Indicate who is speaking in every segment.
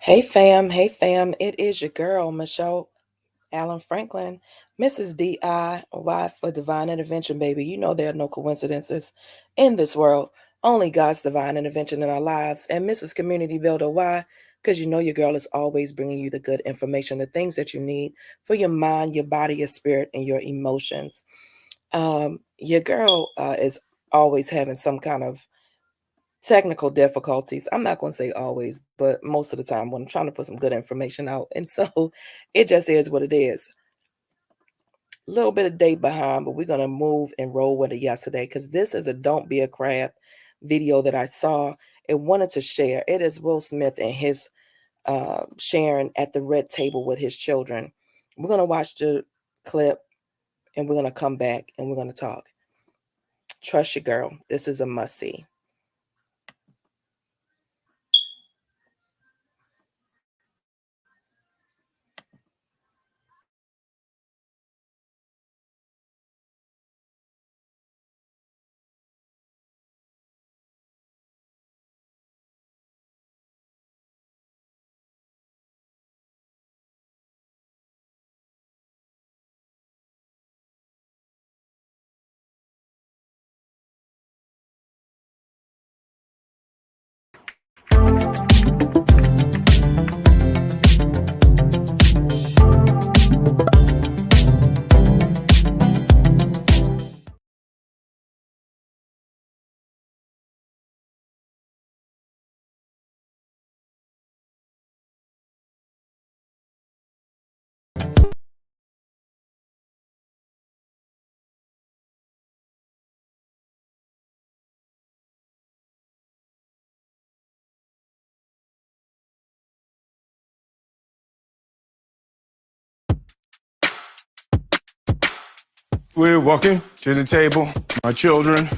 Speaker 1: Hey fam, it is your girl, Michelle Allen Franklin, Mrs. DIY for Divine Intervention, baby. You know there are no coincidences in this world, only God's divine intervention in our lives. And Mrs. Community Builder, why? Because you know your girl is always bringing you the good information, the things that you need for your mind, your body, your spirit, and your emotions. Your girl is always having some kind of technical difficulties. I'm not going to say always, but most of the time when I'm trying to put some good information out. And so it just is what it is. A little bit of day behind, but we're going to move and roll with it yesterday because this is a Don't Be a Crab video that I saw and wanted to share. It is Will Smith and his sharing at the red table with his children. We're going to watch the clip and we're going to come back and we're going to talk. Trust your girl. This is a must see.
Speaker 2: We're walking to the table, my children.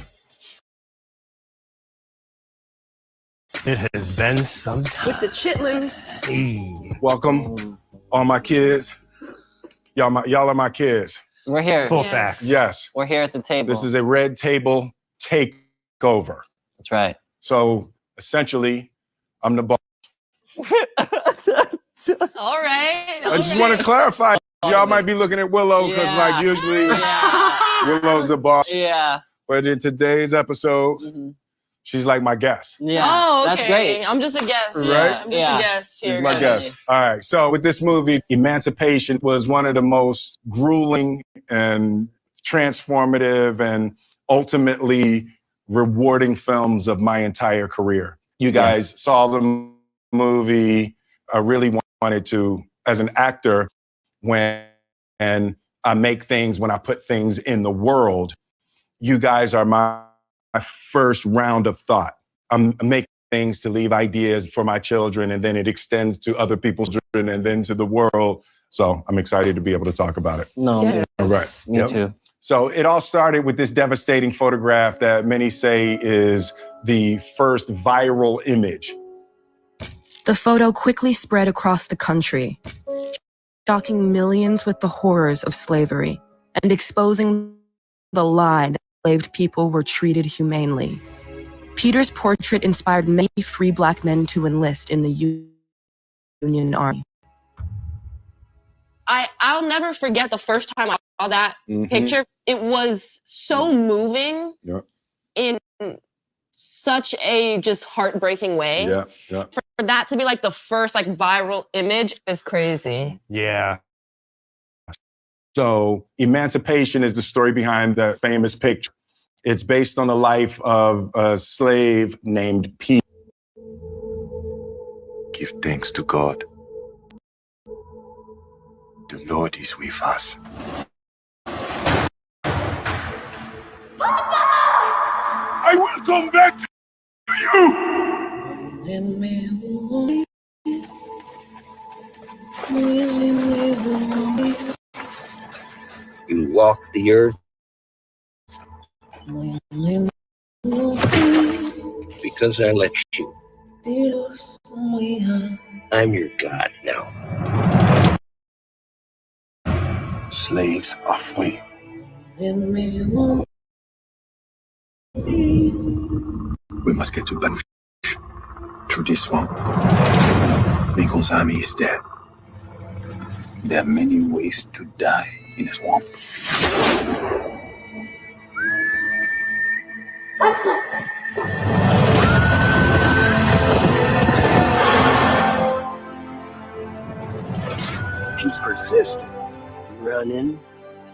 Speaker 3: It has been some time.
Speaker 4: With the chitlins.
Speaker 3: Hey.
Speaker 2: Welcome, all my kids. Y'all are my kids.
Speaker 5: We're here.
Speaker 3: Full
Speaker 4: Yes.
Speaker 3: facts.
Speaker 2: Yes.
Speaker 5: We're here at the table.
Speaker 2: This is a red table takeover.
Speaker 5: That's right.
Speaker 2: So essentially, I'm the boss.
Speaker 4: All right.
Speaker 2: I just want to clarify. Y'all might be looking at Willow because,
Speaker 5: Yeah.
Speaker 2: like, usually
Speaker 5: Yeah.
Speaker 2: Willow's the boss.
Speaker 5: Yeah.
Speaker 2: But in today's episode, she's like my guest.
Speaker 5: Yeah.
Speaker 4: Oh, okay.
Speaker 5: That's great.
Speaker 4: I'm just a guest.
Speaker 2: Right?
Speaker 4: I'm just a guest here.
Speaker 2: She's my
Speaker 4: guys.
Speaker 2: guest. All right. So with this movie, Emancipation was one of the most grueling and transformative and ultimately rewarding films of my entire career. You guys saw the movie. I really wanted to, as an actor, when I make things, when I put things in the world, you guys are my first round of thought. I'm making things to leave ideas for my children, and then it extends to other people's children and then to the world. So I'm excited to be able to talk about it.
Speaker 5: No.
Speaker 4: Yeah.
Speaker 2: All right.
Speaker 5: Me too.
Speaker 2: So it all started with this devastating photograph that many say is the first viral image.
Speaker 6: The photo quickly spread across the country, shocking millions with the horrors of slavery and exposing the lie that enslaved people were treated humanely. Peter's portrait inspired many free Black men to enlist in the Union Army.
Speaker 4: I'll never forget the first time I saw that picture. It was so moving in such a just heartbreaking way.
Speaker 2: Yeah.
Speaker 4: For that to be like the first like viral image is crazy.
Speaker 3: Yeah.
Speaker 2: So Emancipation is the story behind the famous picture. It's based on the life of a slave named Peter.
Speaker 7: Give thanks to God. The Lord is with us.
Speaker 2: I will come back to you.
Speaker 8: You walk the earth because I let you. I'm your God now.
Speaker 7: Slaves are free. We must get to Banush through this swamp. Because army is dead. There are many ways to die in a swamp.
Speaker 8: He's persistent. Running,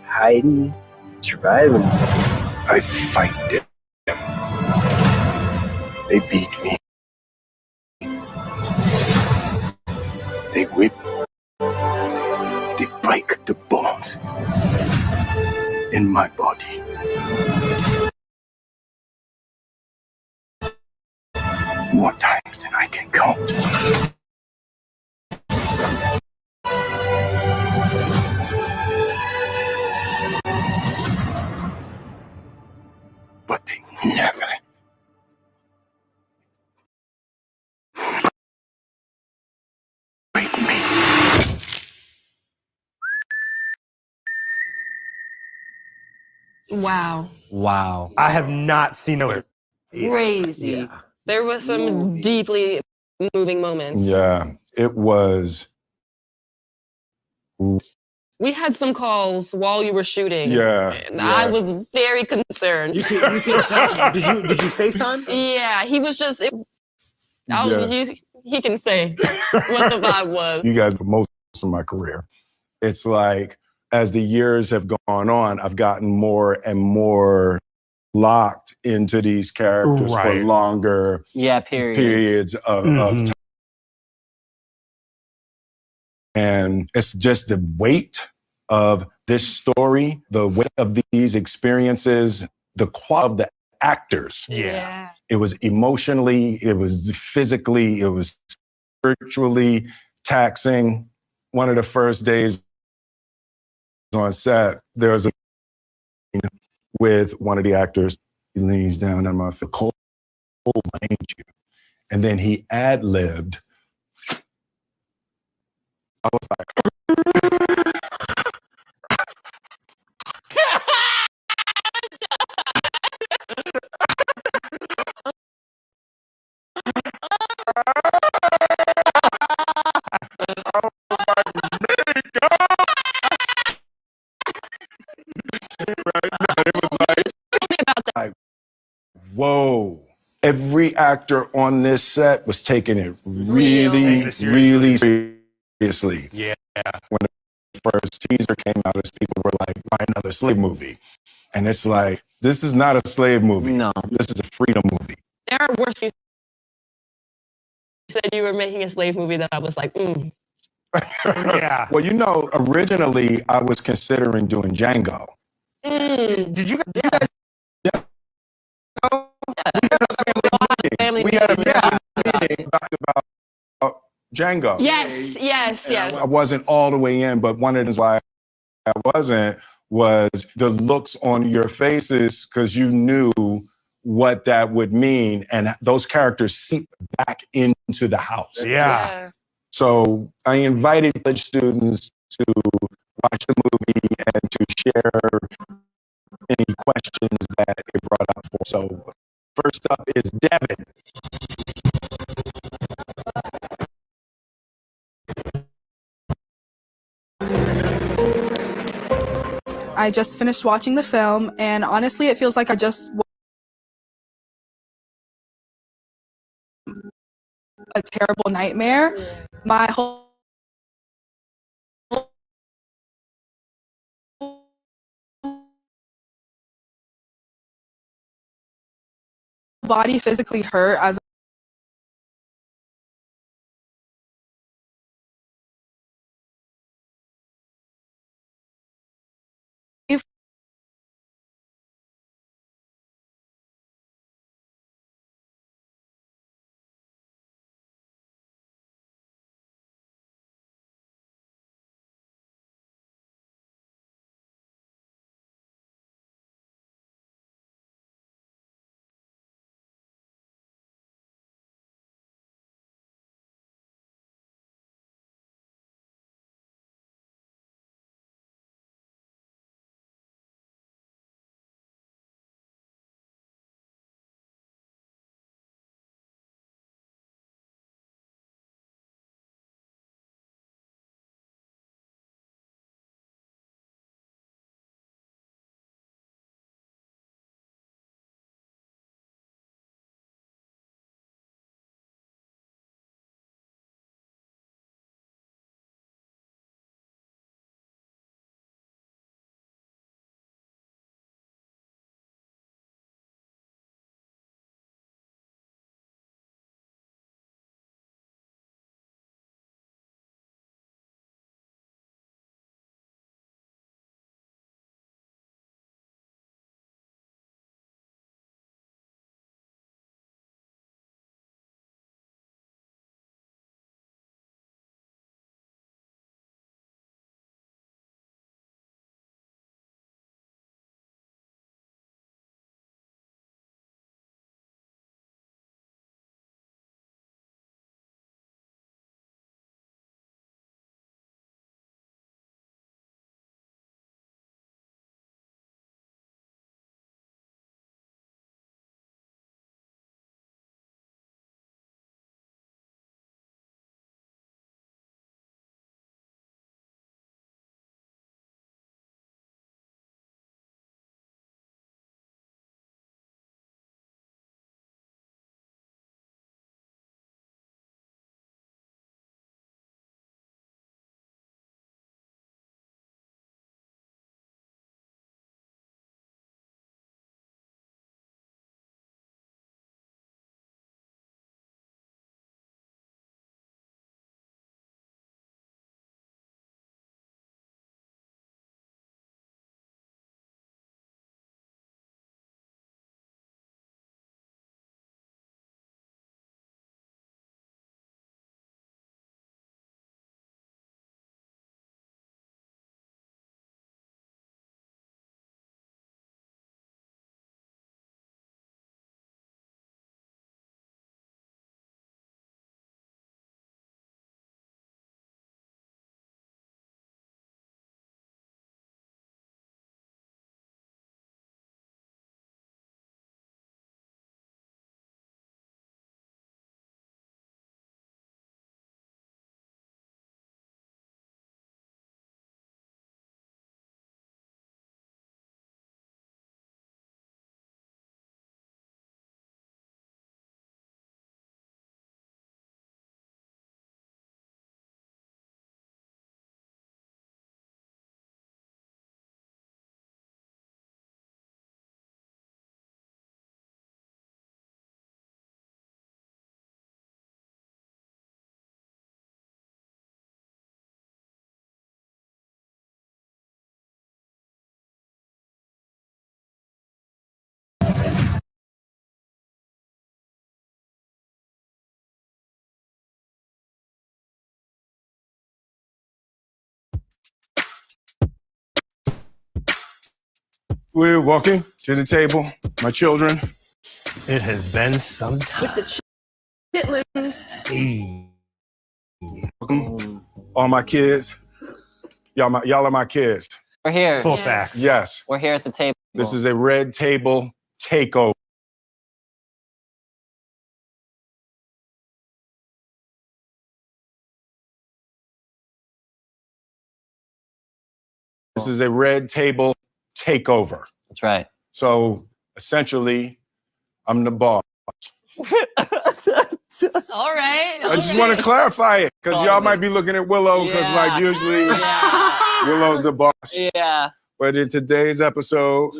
Speaker 8: hiding, surviving.
Speaker 7: I fight them. They beat me. They whip. They break the bones in my body. More times than I can count. But they never break me.
Speaker 4: Wow.
Speaker 3: Wow. I have not seen it.
Speaker 4: Crazy.
Speaker 3: Yeah.
Speaker 4: There was some deeply moving moments.
Speaker 2: Yeah, it was.
Speaker 4: We had some calls while you were shooting.
Speaker 2: Yeah,
Speaker 4: And I
Speaker 2: yeah.
Speaker 4: was very concerned.
Speaker 3: You can tell. Did you FaceTime?
Speaker 4: Yeah, he was just.
Speaker 2: Yeah.
Speaker 4: He can say what the vibe was.
Speaker 2: You guys, for most of my career, it's like as the years have gone on, I've gotten more and more locked into these characters for
Speaker 3: Right.
Speaker 2: longer periods of time. And it's just the weight of this story, the weight of these experiences, the quality of the actors.
Speaker 3: Yeah.
Speaker 2: It was emotionally, it was physically, it was spiritually taxing. One of the first days on set, there was a with one of the actors. He leans down on my foot, Cole, ain't you? And then he ad-libbed. I was like, whoa. Every actor on this set was taking it really seriously.
Speaker 3: Yeah.
Speaker 2: When the first teaser came out, people were like, why another slave movie? And it's like, this is not a slave movie. No. This is a freedom movie.
Speaker 4: There are worse. You said you were making a slave movie that I was like,
Speaker 3: Yeah.
Speaker 2: Well, you know, originally I was considering doing Django.
Speaker 3: Did you
Speaker 2: guys? We had a family meeting about Django.
Speaker 4: Yes.
Speaker 2: I wasn't all the way in, but one of the reasons why I wasn't was the looks on your faces, because you knew what that would mean, and those characters seep back into the house.
Speaker 3: Yeah.
Speaker 2: So I invited college students to watch the movie and to share any questions that it brought up for. So first up is Devin.
Speaker 5: I just finished watching the film, and honestly, it feels like I just a terrible nightmare. My whole body physically hurt as
Speaker 2: We're walking to the table, my children.
Speaker 3: It has been some time.
Speaker 4: With the chitlins.
Speaker 3: Hey.
Speaker 2: Welcome, all my kids. Y'all are my kids.
Speaker 9: We're here.
Speaker 3: Full
Speaker 4: Yes.
Speaker 3: facts.
Speaker 2: Yes,
Speaker 9: We're here at the table.
Speaker 2: this is a red table takeover. This is a red table takeover.
Speaker 9: That's right.
Speaker 2: So essentially, I'm the boss.
Speaker 4: All right.
Speaker 2: I just want to clarify it because y'all might be looking at Willow because like usually Willow's the boss.
Speaker 9: Yeah.
Speaker 2: But in today's episode,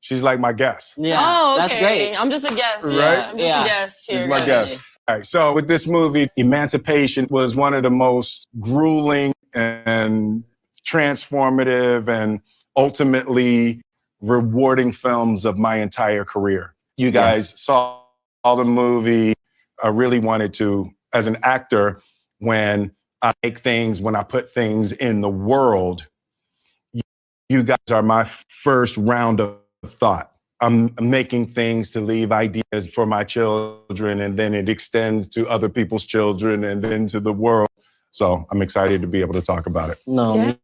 Speaker 2: she's like my guest.
Speaker 9: Yeah.
Speaker 4: Oh, okay.
Speaker 9: That's great.
Speaker 4: I'm just a guest.
Speaker 2: Right?
Speaker 4: I'm just a guest here.
Speaker 2: She's my
Speaker 4: guys.
Speaker 2: guest. All right, so with this movie, Emancipation was one of the most grueling and transformative and ultimately rewarding films of my entire career. You guys saw the movie. I really wanted to, as an actor, when I make things, when I put things in the world, you guys are my first round of thought. I'm making things to leave ideas for my children, and then it extends to other people's children and then to the world. So I'm excited to be able to talk about it.
Speaker 9: No, me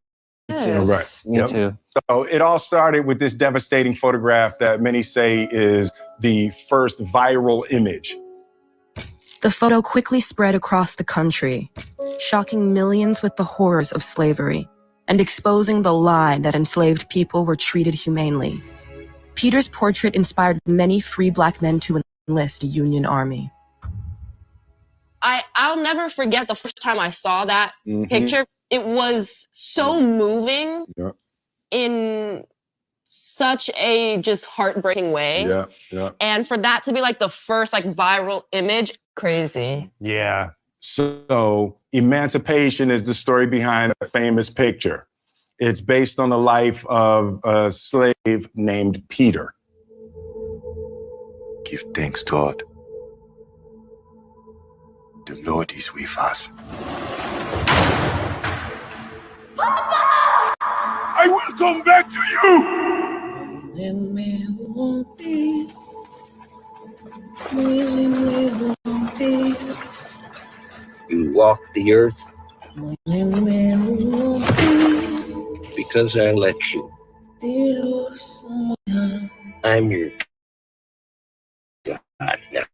Speaker 9: too.
Speaker 2: Right.
Speaker 9: Me too.
Speaker 2: So it all started with this devastating photograph that many say is the first viral image.
Speaker 6: The photo quickly spread across the country, shocking millions with the horrors of slavery and exposing the lie that enslaved people were treated humanely. Peter's portrait inspired many free Black men to enlist the Union Army.
Speaker 4: I'll never forget the first time I saw that picture. It was so moving in such a just heartbreaking way. And for that to be like the first like viral image, crazy.
Speaker 3: Yeah.
Speaker 2: So Emancipation is the story behind a famous picture. It's based on the life of a slave named Peter.
Speaker 7: Give thanks, God. The Lord is with us.
Speaker 2: I will come back to you!
Speaker 8: You walk the earth because I let you. I'm your God now.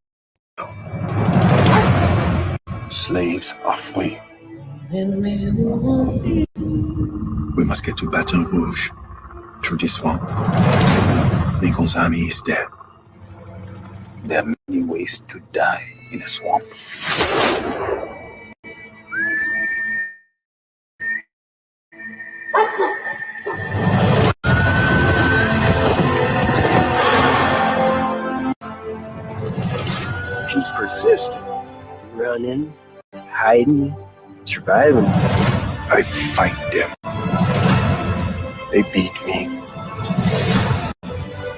Speaker 7: Slaves are free. We must get to Baton Rouge through this swamp. Lincoln's army is dead. There are many ways to die in a swamp.
Speaker 8: She's persistent. Running, hiding, surviving.
Speaker 7: I fight them. They beat me.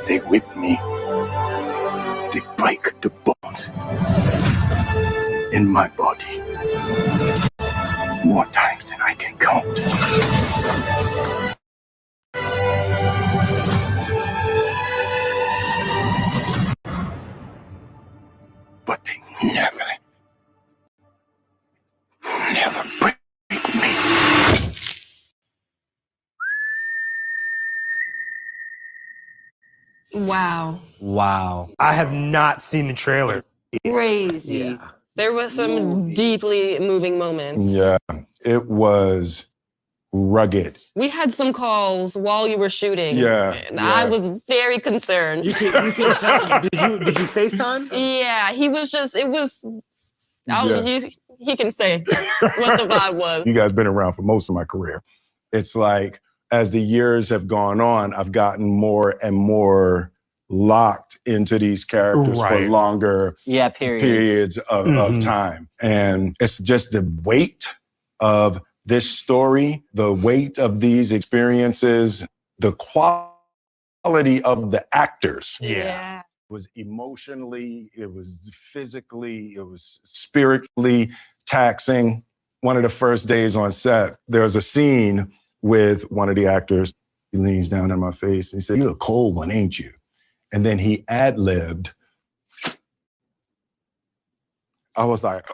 Speaker 7: They whip me. They break the bones in my body more times than I can count. But they never break me.
Speaker 4: Wow.
Speaker 9: Wow.
Speaker 3: I have not seen the trailer.
Speaker 4: Crazy. There was some deeply moving moments.
Speaker 2: Yeah, it was rugged.
Speaker 4: We had some calls while you were shooting. And I was very concerned.
Speaker 3: You can tell. Did you FaceTime?
Speaker 4: Yeah, he was just, it was, he can say what the vibe was.
Speaker 2: You guys been around for most of my career. It's like, as the years have gone on, I've gotten more and more locked into these characters for longer periods of time. And it's just the weight of this story, the weight of these experiences, the quality of the actors.
Speaker 4: Yeah.
Speaker 2: It was emotionally, it was physically, it was spiritually taxing. One of the first days on set, there was a scene with one of the actors, He leans down in my face and he said, "You're a cold one, ain't you?" And then he ad-libbed. I was like,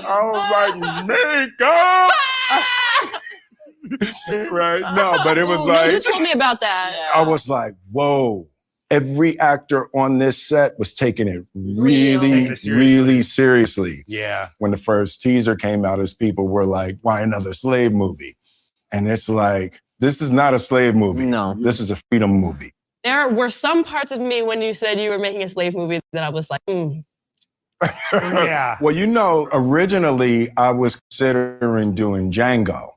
Speaker 2: I was like, makeup. Right? No, but it was like,
Speaker 4: you told me about that.
Speaker 2: I was like, whoa. Every actor on this set was taking it really seriously.
Speaker 3: Yeah.
Speaker 2: When the first teaser came out, as people were like, why another slave movie? And it's like, this is not a slave movie.
Speaker 9: No.
Speaker 2: This is a freedom movie.
Speaker 4: There were some parts of me when you said you were making a slave movie that I was like,
Speaker 3: Yeah.
Speaker 2: Well, you know, originally I was considering doing Django.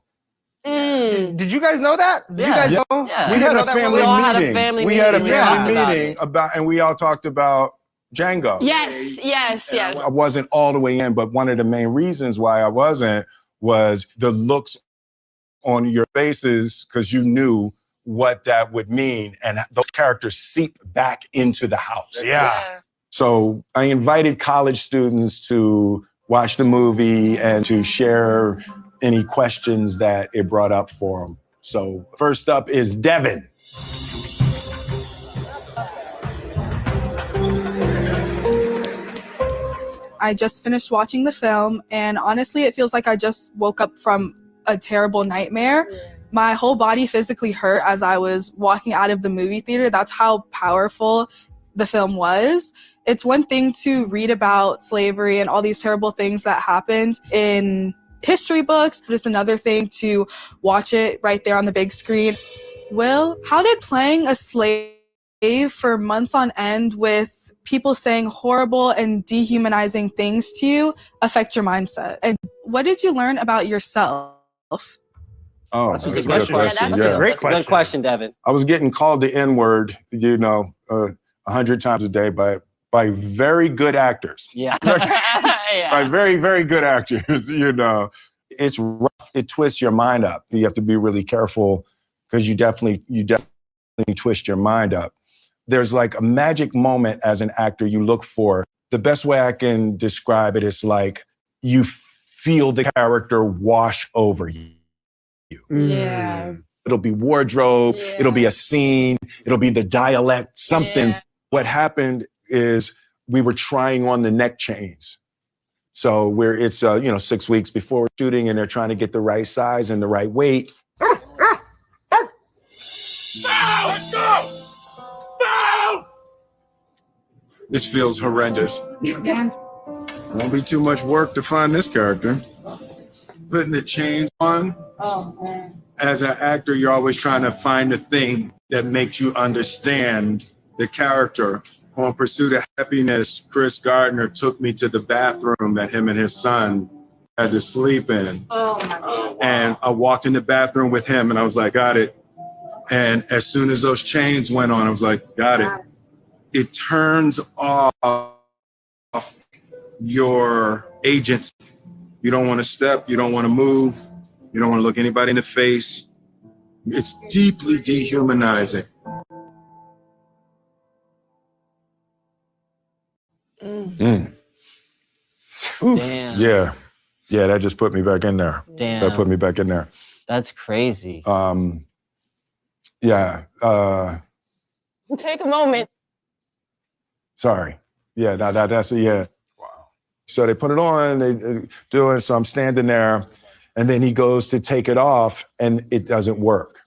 Speaker 3: Did you guys know that? Did you guys know?
Speaker 9: Yeah.
Speaker 2: We had a family meeting. We had a family meeting and we all talked about Django.
Speaker 4: yes.
Speaker 2: I wasn't all the way in, but one of the main reasons why I wasn't was the looks on your faces, because you knew what that would mean, and those characters seep back into the house.
Speaker 3: Yeah.
Speaker 2: So I invited college students to watch the movie and to share any questions that it brought up for them. So first up is Devin.
Speaker 5: I just finished watching the film, and honestly, it feels like I just woke up from a terrible nightmare. My whole body physically hurt as I was walking out of the movie theater. That's how powerful the film was. It's one thing to read about slavery and all these terrible things that happened in history books, but it's another thing to watch it right there on the big screen. Will, how did playing a slave for months on end with people saying horrible and dehumanizing things to you affect your mindset? And what did you learn about yourself?
Speaker 2: Oh,
Speaker 9: That's
Speaker 2: that's
Speaker 9: a
Speaker 2: a
Speaker 9: good
Speaker 2: good
Speaker 9: question.
Speaker 2: question.
Speaker 3: That's a great
Speaker 9: That's a good question, Devin.
Speaker 2: I was getting called the N-word, 100 times a day by very good actors.
Speaker 9: Yeah.
Speaker 2: By very, very good actors, It's rough. It twists your mind up. You have to be really careful because you definitely twist your mind up. There's like a magic moment as an actor you look for. The best way I can describe it is like you feel the character wash over you.
Speaker 4: Yeah.
Speaker 2: It'll be wardrobe, it'll be a scene, it'll be the dialect, something.
Speaker 4: Yeah.
Speaker 2: What happened is we were trying on the neck chains. So it's 6 weeks before shooting and they're trying to get the right size and the right weight. Let's go! No! This feels horrendous. Won't be too much work to find this character. Putting the chains on.
Speaker 4: Oh, man.
Speaker 2: As an actor, you're always trying to find the thing that makes you understand the character. On Pursuit of Happiness, Chris Gardner took me to the bathroom that him and his son had to sleep in.
Speaker 4: Oh, my God.
Speaker 2: And I walked in the bathroom with him and I was like, got it. And as soon as those chains went on, I was like, got it. It turns off your agency. You don't want to step, you don't want to move, you don't want to look anybody in the face. It's deeply dehumanizing.
Speaker 9: Damn.
Speaker 2: Yeah, that just put me back in there.
Speaker 9: Damn.
Speaker 2: That put me back in there.
Speaker 9: That's crazy.
Speaker 4: Take a moment.
Speaker 2: Sorry. Yeah, that's Wow. So they put it on, they do it, so I'm standing there, and then he goes to take it off, and it doesn't work.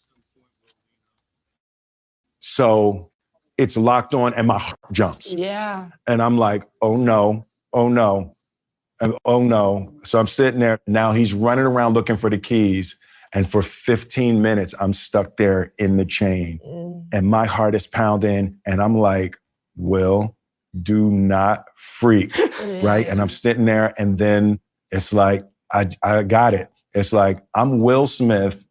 Speaker 2: So it's locked on, and my heart jumps.
Speaker 4: Yeah.
Speaker 2: And I'm like, oh no, and oh no. So I'm sitting there, now he's running around looking for the keys, and for 15 minutes, I'm stuck there in the chain, and my heart is pounding, and I'm like, Will, do not freak, right? And I'm sitting there, and then it's like, I got it. It's like, I'm Will Smith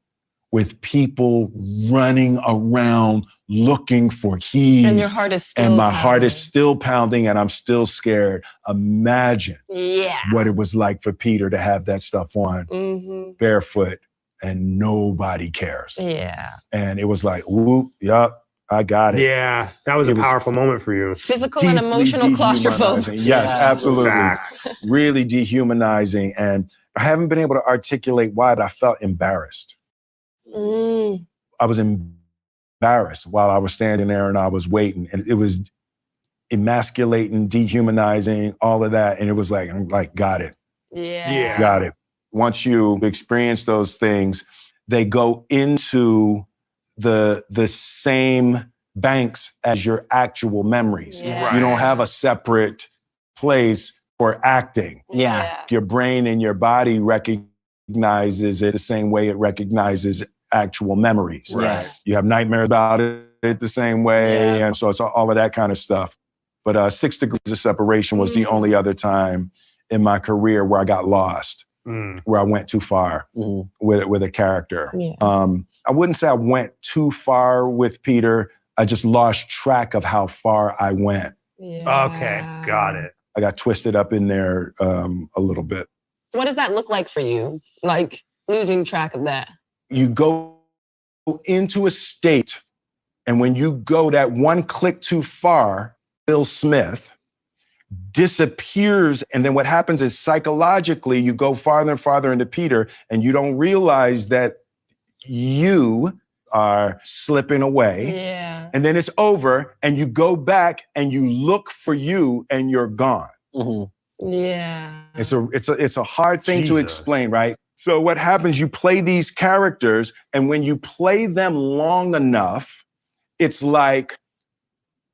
Speaker 2: with people running around looking for keys.
Speaker 4: And your heart is still
Speaker 2: And my
Speaker 4: pounding.
Speaker 2: heart is still pounding, and I'm still scared. Imagine
Speaker 4: Yeah.
Speaker 2: what it was like for Peter to have that stuff on,
Speaker 4: Mm-hmm.
Speaker 2: barefoot, and nobody cares.
Speaker 4: Yeah.
Speaker 2: And it was like, whoop, yup, I got it.
Speaker 3: Yeah, that was a powerful moment for you.
Speaker 4: Physical and emotional claustrophobia.
Speaker 2: Yes, absolutely.
Speaker 3: Facts.
Speaker 2: Really dehumanizing. And I haven't been able to articulate why, but I felt embarrassed. I was embarrassed while I was standing there and I was waiting. And it was emasculating, dehumanizing, all of that. And it was like, I'm like, got it.
Speaker 4: Yeah.
Speaker 2: Got it. Once you experience those things, they go into the same banks as your actual memories.
Speaker 4: Yeah.
Speaker 2: You don't have a separate place for acting.
Speaker 9: Yeah.
Speaker 2: Your brain and your body recognizes it the same way it recognizes actual memories.
Speaker 9: Right.
Speaker 2: You have nightmares about it the same way. And so it's all of that kind of stuff. But 6 Degrees of Separation was the only other time in my career where I got lost, where I went too far with a character.
Speaker 4: Yeah.
Speaker 2: I wouldn't say I went too far with Peter. I just lost track of how far I went.
Speaker 4: Yeah.
Speaker 3: Okay, got it.
Speaker 2: I got twisted up in there a little bit.
Speaker 4: What does that look like for you? Like losing track of that?
Speaker 2: You go into a state, and when you go that one click too far, Will Smith disappears. And then what happens is psychologically, you go farther and farther into Peter, and you don't realize that you are slipping away.
Speaker 4: Yeah.
Speaker 2: And then it's over, and you go back and you look for you, and you're gone.
Speaker 4: Yeah.
Speaker 2: It's a hard thing to
Speaker 3: Jesus.
Speaker 2: explain, right? So what happens, you play these characters, and when you play them long enough, it's like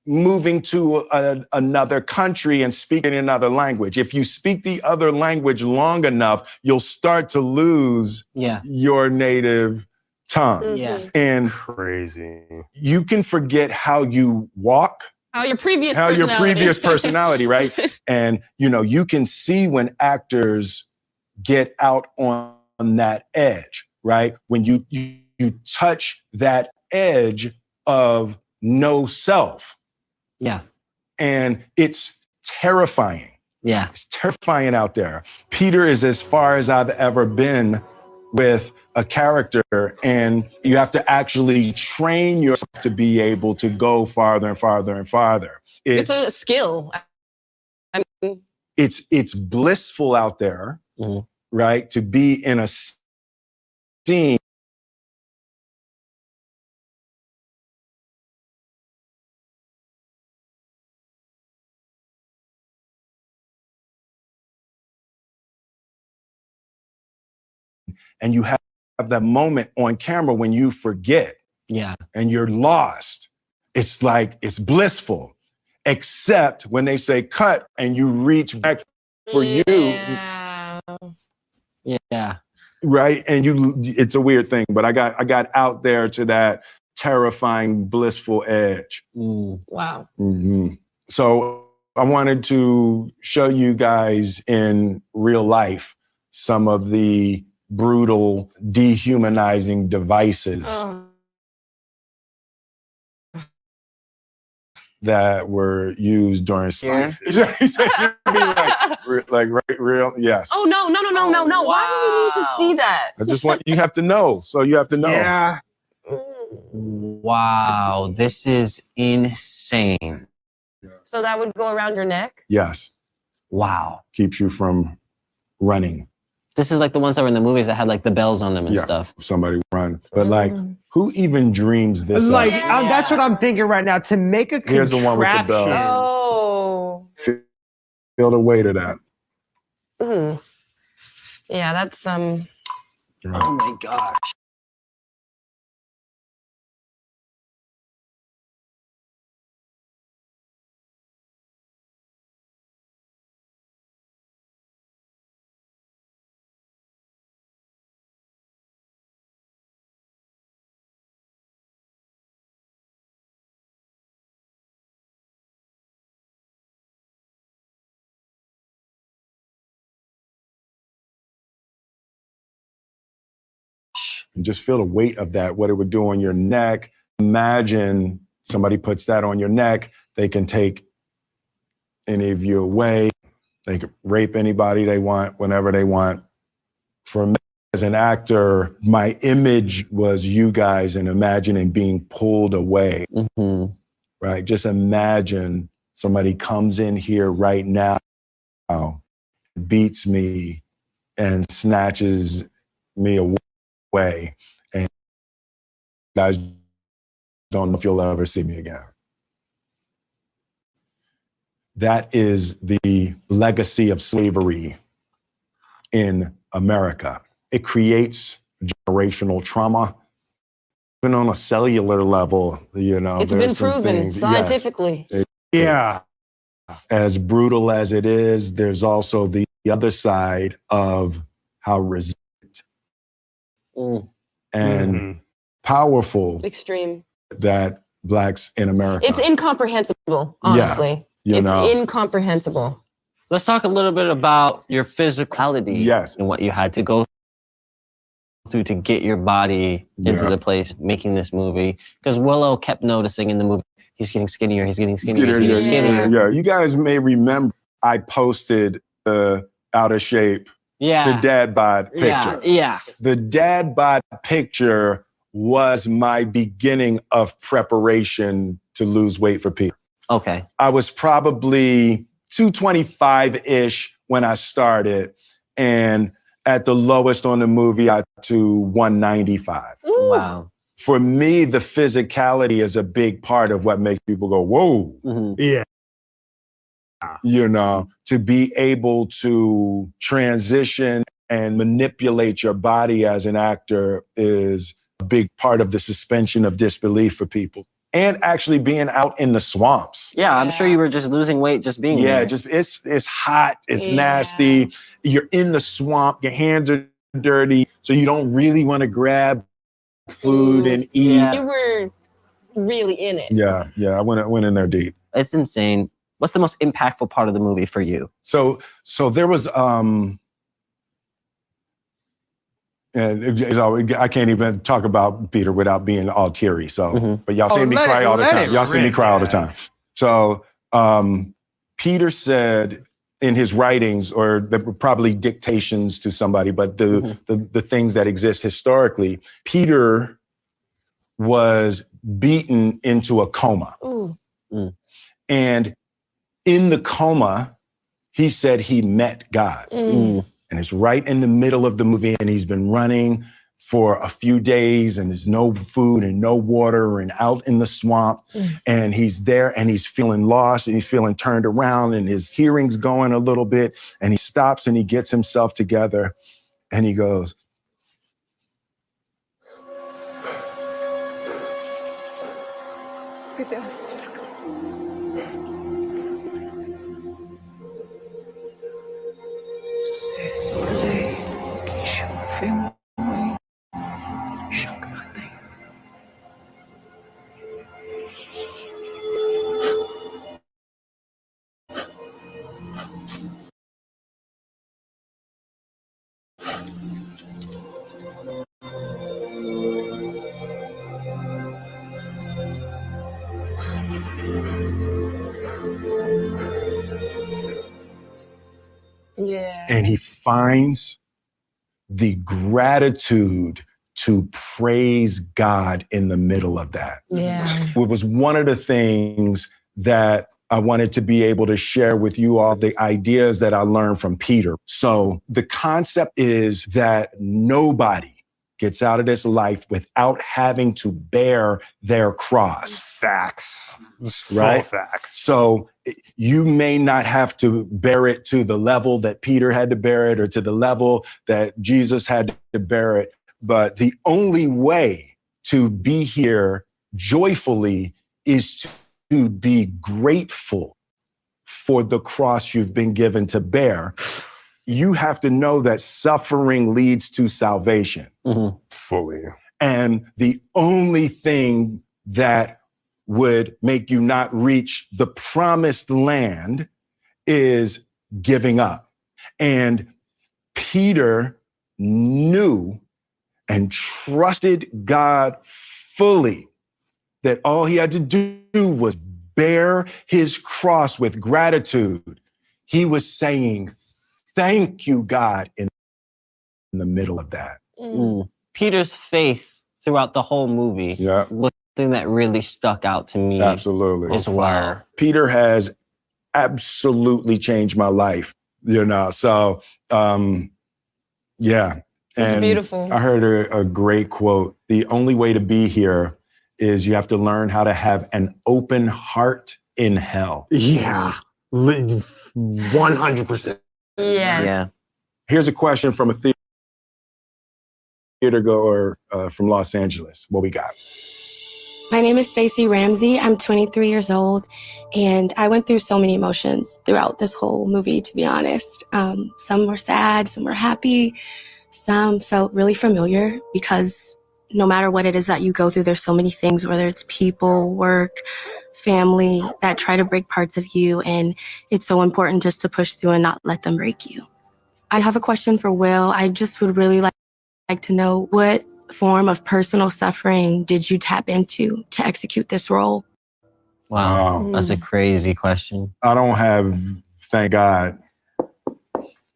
Speaker 2: moving to another country and speaking another language. If you speak the other language long enough, you'll start to lose your native tongue.
Speaker 9: Yeah.
Speaker 2: And
Speaker 3: Crazy.
Speaker 2: you can forget how you walk,
Speaker 4: Your previous
Speaker 2: personality, right? And, you can see when actors get out on that edge, right? When you touch that edge of no self.
Speaker 9: Yeah.
Speaker 2: And it's terrifying.
Speaker 9: Yeah.
Speaker 2: It's terrifying out there. Peter is as far as I've ever been with a character, and you have to actually train yourself to be able to go farther and farther and farther.
Speaker 4: It's a skill. I mean,
Speaker 2: it's blissful out there, right? To be in a scene and you have that moment on camera when you forget and you're lost. It's like, it's blissful, except when they say cut and you reach back for you.
Speaker 9: Yeah.
Speaker 2: Right. And it's a weird thing, but I got out there to that terrifying, blissful edge.
Speaker 4: Wow.
Speaker 2: So I wanted to show you guys in real life some of the brutal, dehumanizing devices that were used during slavery. like real, yes.
Speaker 4: Oh no!
Speaker 5: Wow.
Speaker 4: Why do we need to see that?
Speaker 2: I just want you have to know. So you have to know.
Speaker 3: Yeah.
Speaker 9: Wow, this is insane.
Speaker 4: So that would go around your neck?
Speaker 2: Yes.
Speaker 9: Wow.
Speaker 2: Keeps you from running.
Speaker 9: This is like the ones that were in the movies that had like the bells on them and stuff.
Speaker 2: Somebody run. But like, who even dreams this
Speaker 3: Like,
Speaker 2: up?
Speaker 3: that's what I'm thinking right now. To make a
Speaker 2: Here's the one with the
Speaker 3: contraption.
Speaker 2: bells.
Speaker 4: Oh.
Speaker 2: Feel the weight of that.
Speaker 4: Ooh. Yeah, that's
Speaker 9: Oh my gosh.
Speaker 2: And just feel the weight of that, what it would do on your neck. Imagine somebody puts that on your neck, they can take any of you away. They can rape anybody they want, whenever they want. For as an actor, my image was you guys and imagining being pulled away, right? Just imagine somebody comes in here right now, beats me and snatches me away. And you guys don't know if you'll ever see me again. That is the legacy of slavery in America. It creates generational trauma. Even on a cellular level, you know,
Speaker 4: it's been proven scientifically.
Speaker 2: Yes, as brutal as it is, there's also the other side of how resilient and powerful
Speaker 4: extreme
Speaker 2: that Blacks in America.
Speaker 4: It's incomprehensible, honestly.
Speaker 2: Yeah,
Speaker 4: it's incomprehensible.
Speaker 9: Let's talk a little bit about your physicality and what you had to go through to get your body into the place making this movie. Because Willow kept noticing in the movie, he's getting skinnier, he's getting skinnier, he's getting skinnier.
Speaker 2: Yeah, you guys may remember I posted the out of shape, the dad bod picture.
Speaker 9: Yeah.
Speaker 2: The dad bod picture was my beginning of preparation to lose weight for Peter.
Speaker 9: Okay.
Speaker 2: I was probably 225-ish when I started, and at the lowest on the movie, I got to 195.
Speaker 9: Ooh. Wow.
Speaker 2: For me, the physicality is a big part of what makes people go, whoa.
Speaker 3: Yeah.
Speaker 2: You know, to be able to transition and manipulate your body as an actor is a big part of the suspension of disbelief for people. And actually being out in the swamps.
Speaker 9: Yeah, I'm sure you were just losing weight just being there.
Speaker 2: Yeah, just it's hot, it's nasty. You're in the swamp, your hands are dirty, so you don't really want to grab food and eat.
Speaker 4: You were really in it.
Speaker 2: Yeah, I went in there deep.
Speaker 9: It's insane. What's the most impactful part of the movie for you?
Speaker 2: So there was and I can't even talk about Peter without being all teary. So, but y'all see me cry all the time. Y'all see me cry all the time. So, Peter said in his writings, or probably dictations to somebody, but the things that exist historically, Peter was beaten into a coma. And in the coma, he said he met God. And it's right in the middle of the movie, and he's been running for a few days, and there's no food and no water, and out in the swamp, and he's there, and he's feeling lost, and he's feeling turned around, and his hearing's going a little bit, and he stops, and he gets himself together, and he goes, and he finds the gratitude to praise God in the middle of that. It was one of the things that I wanted to be able to share with you all, the ideas that I learned from Peter. So the concept is that nobody gets out of this life without having to bear their cross.
Speaker 3: Facts.
Speaker 2: Right?
Speaker 3: Facts.
Speaker 2: So you may not have to bear it to the level that Peter had to bear it, or to the level that Jesus had to bear it. But the only way to be here joyfully is to be grateful for the cross you've been given to bear. You have to know that suffering leads to salvation.
Speaker 3: Fully.
Speaker 2: And the only thing that would make you not reach the promised land is giving up. And Peter knew and trusted God fully that all he had to do was bear his cross with gratitude. He was saying, thank you, God, in the middle of that.
Speaker 9: Peter's faith throughout the whole movie was something that really stuck out to me.
Speaker 2: Absolutely.
Speaker 9: As well.
Speaker 2: Peter has absolutely changed my life, you know, so yeah.
Speaker 4: It's beautiful.
Speaker 2: I heard a great quote. The only way to be here is you have to learn how to have an open heart in hell.
Speaker 3: Yeah, 100%.
Speaker 4: Yeah.
Speaker 2: Here's a question from a theater goer from Los Angeles. What we got?
Speaker 10: My name is Stacey Ramsey. I'm 23 years old, and I went through so many emotions throughout this whole movie, to be honest. Some were sad, some were happy, some felt really familiar because no matter what it is that you go through, there's so many things, whether it's people, work, family, that try to break parts of you, and it's so important just to push through and not let them break you. I have a question for Will. I just would really like to know, what form of personal suffering did you tap into to execute this role?
Speaker 9: Wow, that's a crazy question.
Speaker 2: I don't have, thank God,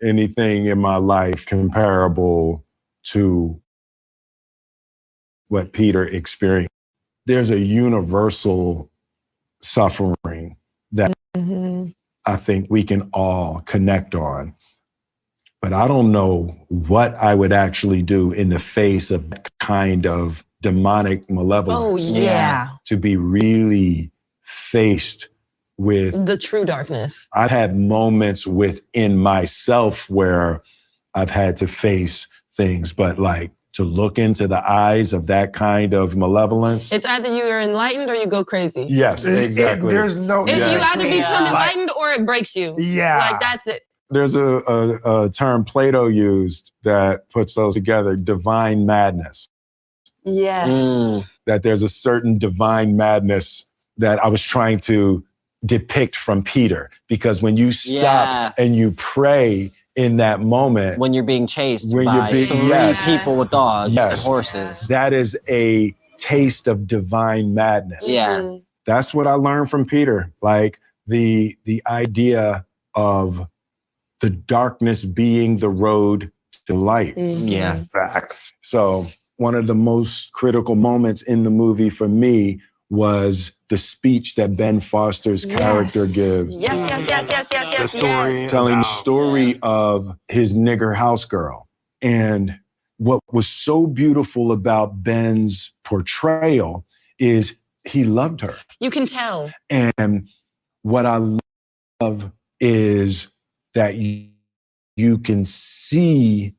Speaker 2: anything in my life comparable to what Peter experienced. There's a universal suffering that I think we can all connect on. But I don't know what I would actually do in the face of that kind of demonic malevolence.
Speaker 4: Oh, yeah.
Speaker 2: To be really faced with
Speaker 4: the true darkness.
Speaker 2: I've had moments within myself where I've had to face things, but like to look into the eyes of that kind of malevolence.
Speaker 4: It's either you are enlightened or you go crazy.
Speaker 2: Yes, exactly.
Speaker 3: There's no.
Speaker 4: You either become enlightened or it breaks you.
Speaker 3: Yeah.
Speaker 4: Like, that's it.
Speaker 2: There's a term Plato used that puts those together, divine madness.
Speaker 4: Yes.
Speaker 2: That there's a certain divine madness that I was trying to depict from Peter. Because when you stop and you pray in that moment.
Speaker 9: When you're being chased by people with dogs and horses.
Speaker 2: That is a taste of divine madness.
Speaker 9: Yeah.
Speaker 2: That's what I learned from Peter. Like the idea of the darkness being the road to light.
Speaker 9: Yeah.
Speaker 2: Facts. So one of the most critical moments in the movie for me was the speech that Ben Foster's character gives.
Speaker 4: Yes.
Speaker 3: The story.
Speaker 2: Telling the story of his nigger house girl. And what was so beautiful about Ben's portrayal is he loved her.
Speaker 4: You can tell.
Speaker 2: And what I love is that you can see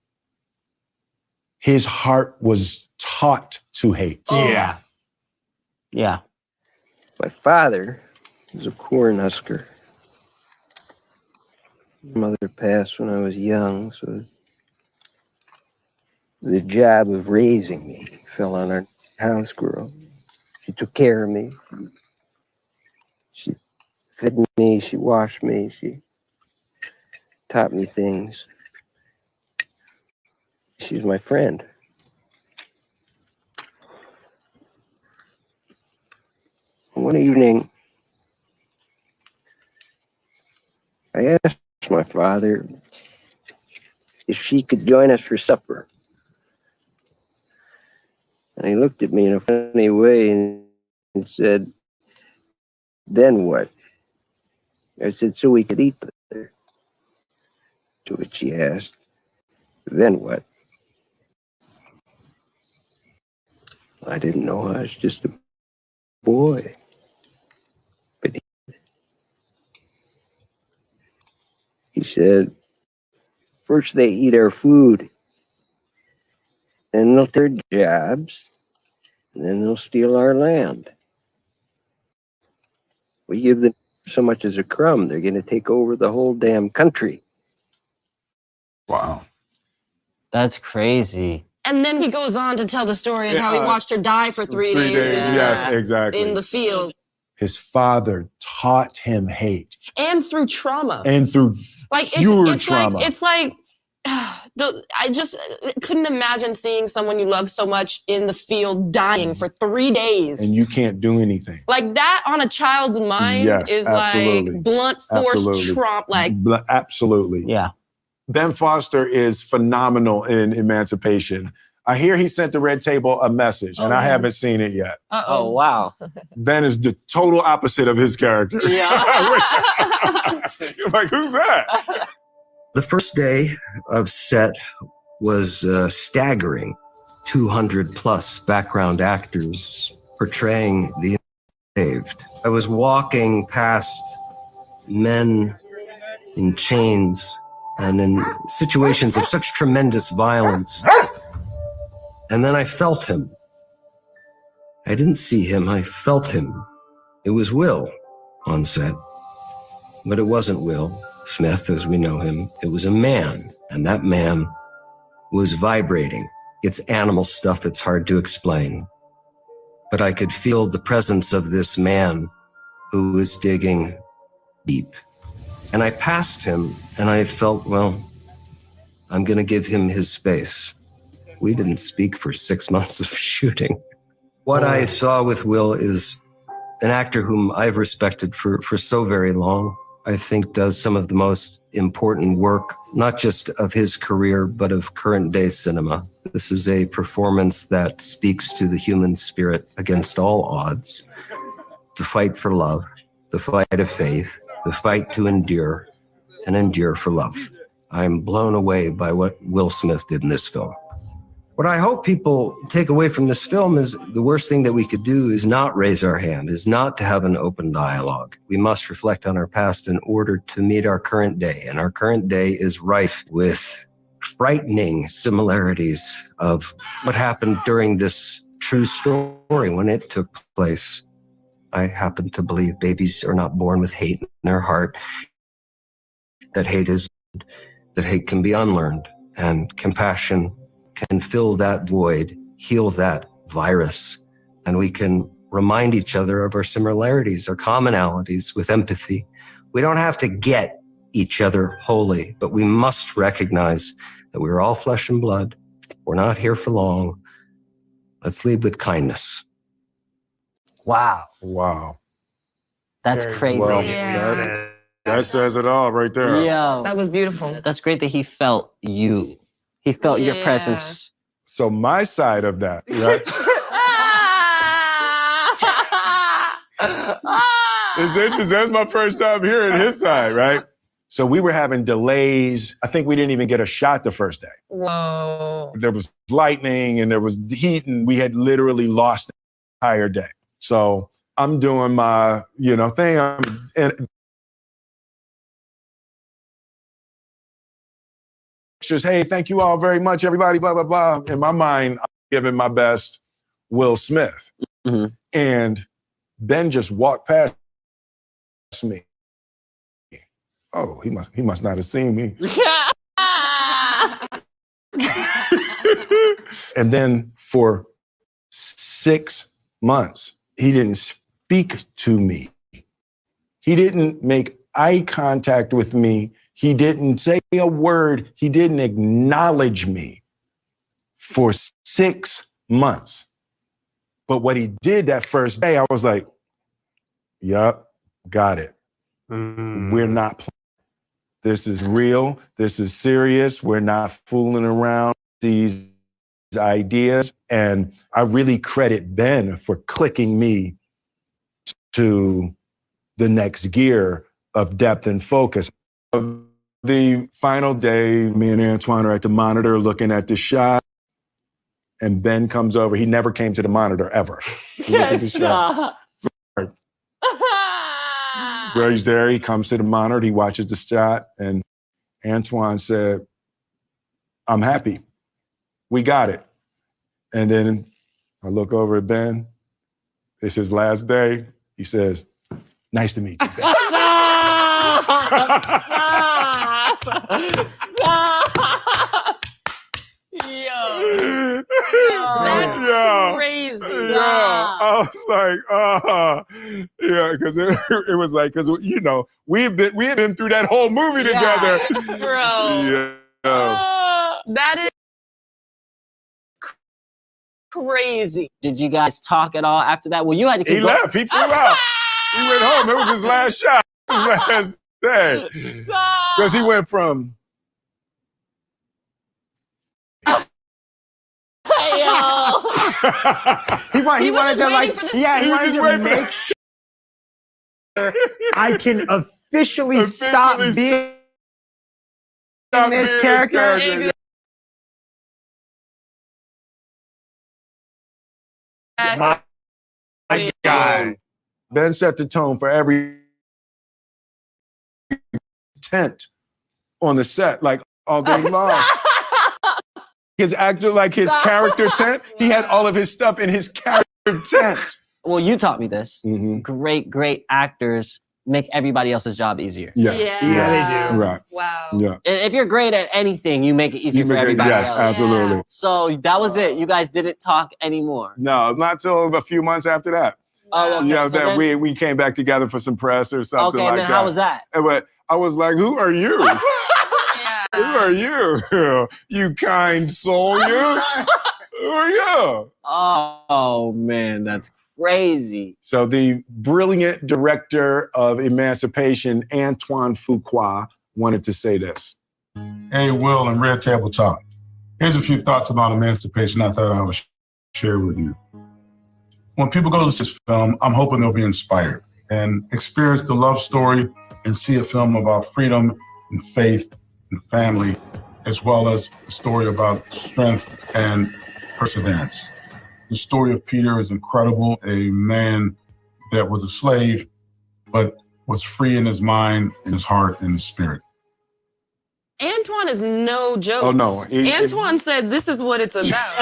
Speaker 2: his heart was taught to hate.
Speaker 3: Yeah.
Speaker 9: Yeah.
Speaker 8: My father was a corn husker. Mother passed when I was young, so the job of raising me fell on our house girl. She took care of me. She fed me, she washed me, she taught me things. She's my friend. One evening, I asked my father if she could join us for supper. And he looked at me in a funny way and said, "Then what?" I said, "So we could eat there." To which he asked, "Then what?" I didn't know. I was just a boy. But he said, "First they eat our food, then they'll take jobs, and then they'll steal our land. We give them so much as a crumb, they're going to take over the whole damn country."
Speaker 2: Wow.
Speaker 9: That's crazy.
Speaker 4: And then he goes on to tell the story of how he watched her die for 3 days.
Speaker 2: 3 days, yes, exactly.
Speaker 4: In the field.
Speaker 2: His father taught him hate.
Speaker 4: And through trauma.
Speaker 2: And through pure trauma.
Speaker 4: It's like I just couldn't imagine seeing someone you love so much in the field dying for 3 days.
Speaker 2: And you can't do anything.
Speaker 4: Like that on a child's mind is
Speaker 2: absolutely.
Speaker 4: like blunt force trauma. Like
Speaker 2: absolutely.
Speaker 9: Yeah.
Speaker 2: Ben Foster is phenomenal in Emancipation. I hear he sent the Red Table a message, and I haven't seen it yet.
Speaker 9: Oh, wow.
Speaker 2: Ben is the total opposite of his character.
Speaker 9: Yeah.
Speaker 2: You're like, who's that?
Speaker 11: The first day of set was staggering. 200 plus background actors portraying the enslaved. I was walking past men in chains and in situations of such tremendous violence. And then I felt him. I didn't see him, I felt him. It was Will on set, but it wasn't Will Smith as we know him. It was a man, and that man was vibrating. It's animal stuff, it's hard to explain. But I could feel the presence of this man who was digging deep. And I passed him, and I felt, well, I'm gonna give him his space. We didn't speak for 6 months of shooting. What I saw with Will is an actor whom I've respected for so very long. I think does some of the most important work, not just of his career, but of current day cinema. This is a performance that speaks to the human spirit against all odds. To fight for love, the fight of faith, the fight to endure, and endure for love. I'm blown away by what Will Smith did in this film. What I hope people take away from this film is the worst thing that we could do is not raise our hand, is not to have an open dialogue. We must reflect on our past in order to meet our current day. And our current day is rife with frightening similarities of what happened during this true story when it took place. I happen to believe babies are not born with hate in their heart, that hate can be unlearned, and compassion can fill that void, heal that virus, and we can remind each other of our similarities, our commonalities with empathy. We don't have to get each other wholly, but we must recognize that we're all flesh and blood. We're not here for long. Let's lead with kindness.
Speaker 9: Wow.
Speaker 2: Wow.
Speaker 9: That's crazy.
Speaker 2: Well,
Speaker 4: Yeah.
Speaker 2: that says it all right there.
Speaker 9: Yeah.
Speaker 4: That was beautiful.
Speaker 9: That's great that he felt you. He felt your
Speaker 4: Yeah.
Speaker 9: presence.
Speaker 2: So my side of that, right? It's interesting. That's my first time hearing his side, right? So we were having delays. I think we didn't even get a shot the first day.
Speaker 4: Whoa.
Speaker 2: There was lightning and there was heat, and we had literally lost the entire day. So I'm doing my, thing. And just, hey, thank you all very much, everybody, blah, blah, blah. In my mind, I'm giving my best Will Smith.
Speaker 9: Mm-hmm.
Speaker 2: And Ben just walked past me. Oh, he must not have seen me. And then for 6 months, he didn't speak to me. He didn't make eye contact with me. He didn't say a word. He didn't acknowledge me for 6 months. But what he did that first day, I was like, yup, got it. We're not playing. This is real. This is serious. We're not fooling around with these ideas. And I really credit Ben for clicking me to the next gear of depth and focus. The final day, me and Antoine are at the monitor looking at the shot, and Ben comes over. He never came to the monitor, ever.
Speaker 9: Yes,
Speaker 2: So he's there, he comes to the monitor, he watches the shot, and Antoine said, I'm happy. We got it. And then I look over at Ben. It's his last day. He says, nice to meet you, Ben.
Speaker 4: Stop! Yo. That's crazy.
Speaker 2: Yeah. I was like, yeah, because it was like, because we had been through that whole movie together,
Speaker 4: bro.
Speaker 2: Yeah.
Speaker 4: That is crazy.
Speaker 9: Did you guys talk at all after that? Well, you had to keep
Speaker 2: He left. He flew out. He went home. It was his last shot. His last day. Because he went from.
Speaker 12: He wanted to like, yeah, he wanted to make sure I can officially stop being this character. My God.
Speaker 2: Ben set the tone for every tent on the set, like all day long. His actor, like his character tent, he had all of his stuff in his character tent.
Speaker 9: Well, you taught me this. Great actors make everybody else's job easier.
Speaker 2: Yeah,
Speaker 12: they do.
Speaker 2: Right.
Speaker 4: Wow.
Speaker 2: Yeah.
Speaker 9: If you're great at anything, you make it easier for everybody else.
Speaker 2: Yes, absolutely.
Speaker 9: Yeah. So that was it. You guys didn't talk anymore.
Speaker 2: No, not till a few months after that.
Speaker 9: Oh, okay.
Speaker 2: Yeah,
Speaker 9: So
Speaker 2: that
Speaker 9: then,
Speaker 2: we came back together for some press or something like
Speaker 9: and then
Speaker 2: that.
Speaker 9: how was that?
Speaker 2: But I was like, who are you? Who are you? You kind soul, you? Who are you?
Speaker 9: Oh, man, that's crazy.
Speaker 2: So the brilliant director of Emancipation, Antoine Fuqua, wanted to say this.
Speaker 13: Hey, Will and Red Table Talk. Here's a few thoughts about Emancipation I thought I would share with you. When people go to this film, I'm hoping they'll be inspired and experience the love story and see a film about freedom and faith and family, as well as a story about strength and perseverance. The story of Peter is incredible, a man that was a slave, but was free in his mind, in his heart, and his spirit.
Speaker 4: Antoine is no joke.
Speaker 2: Oh, no.
Speaker 4: Antoine said this is what it's about.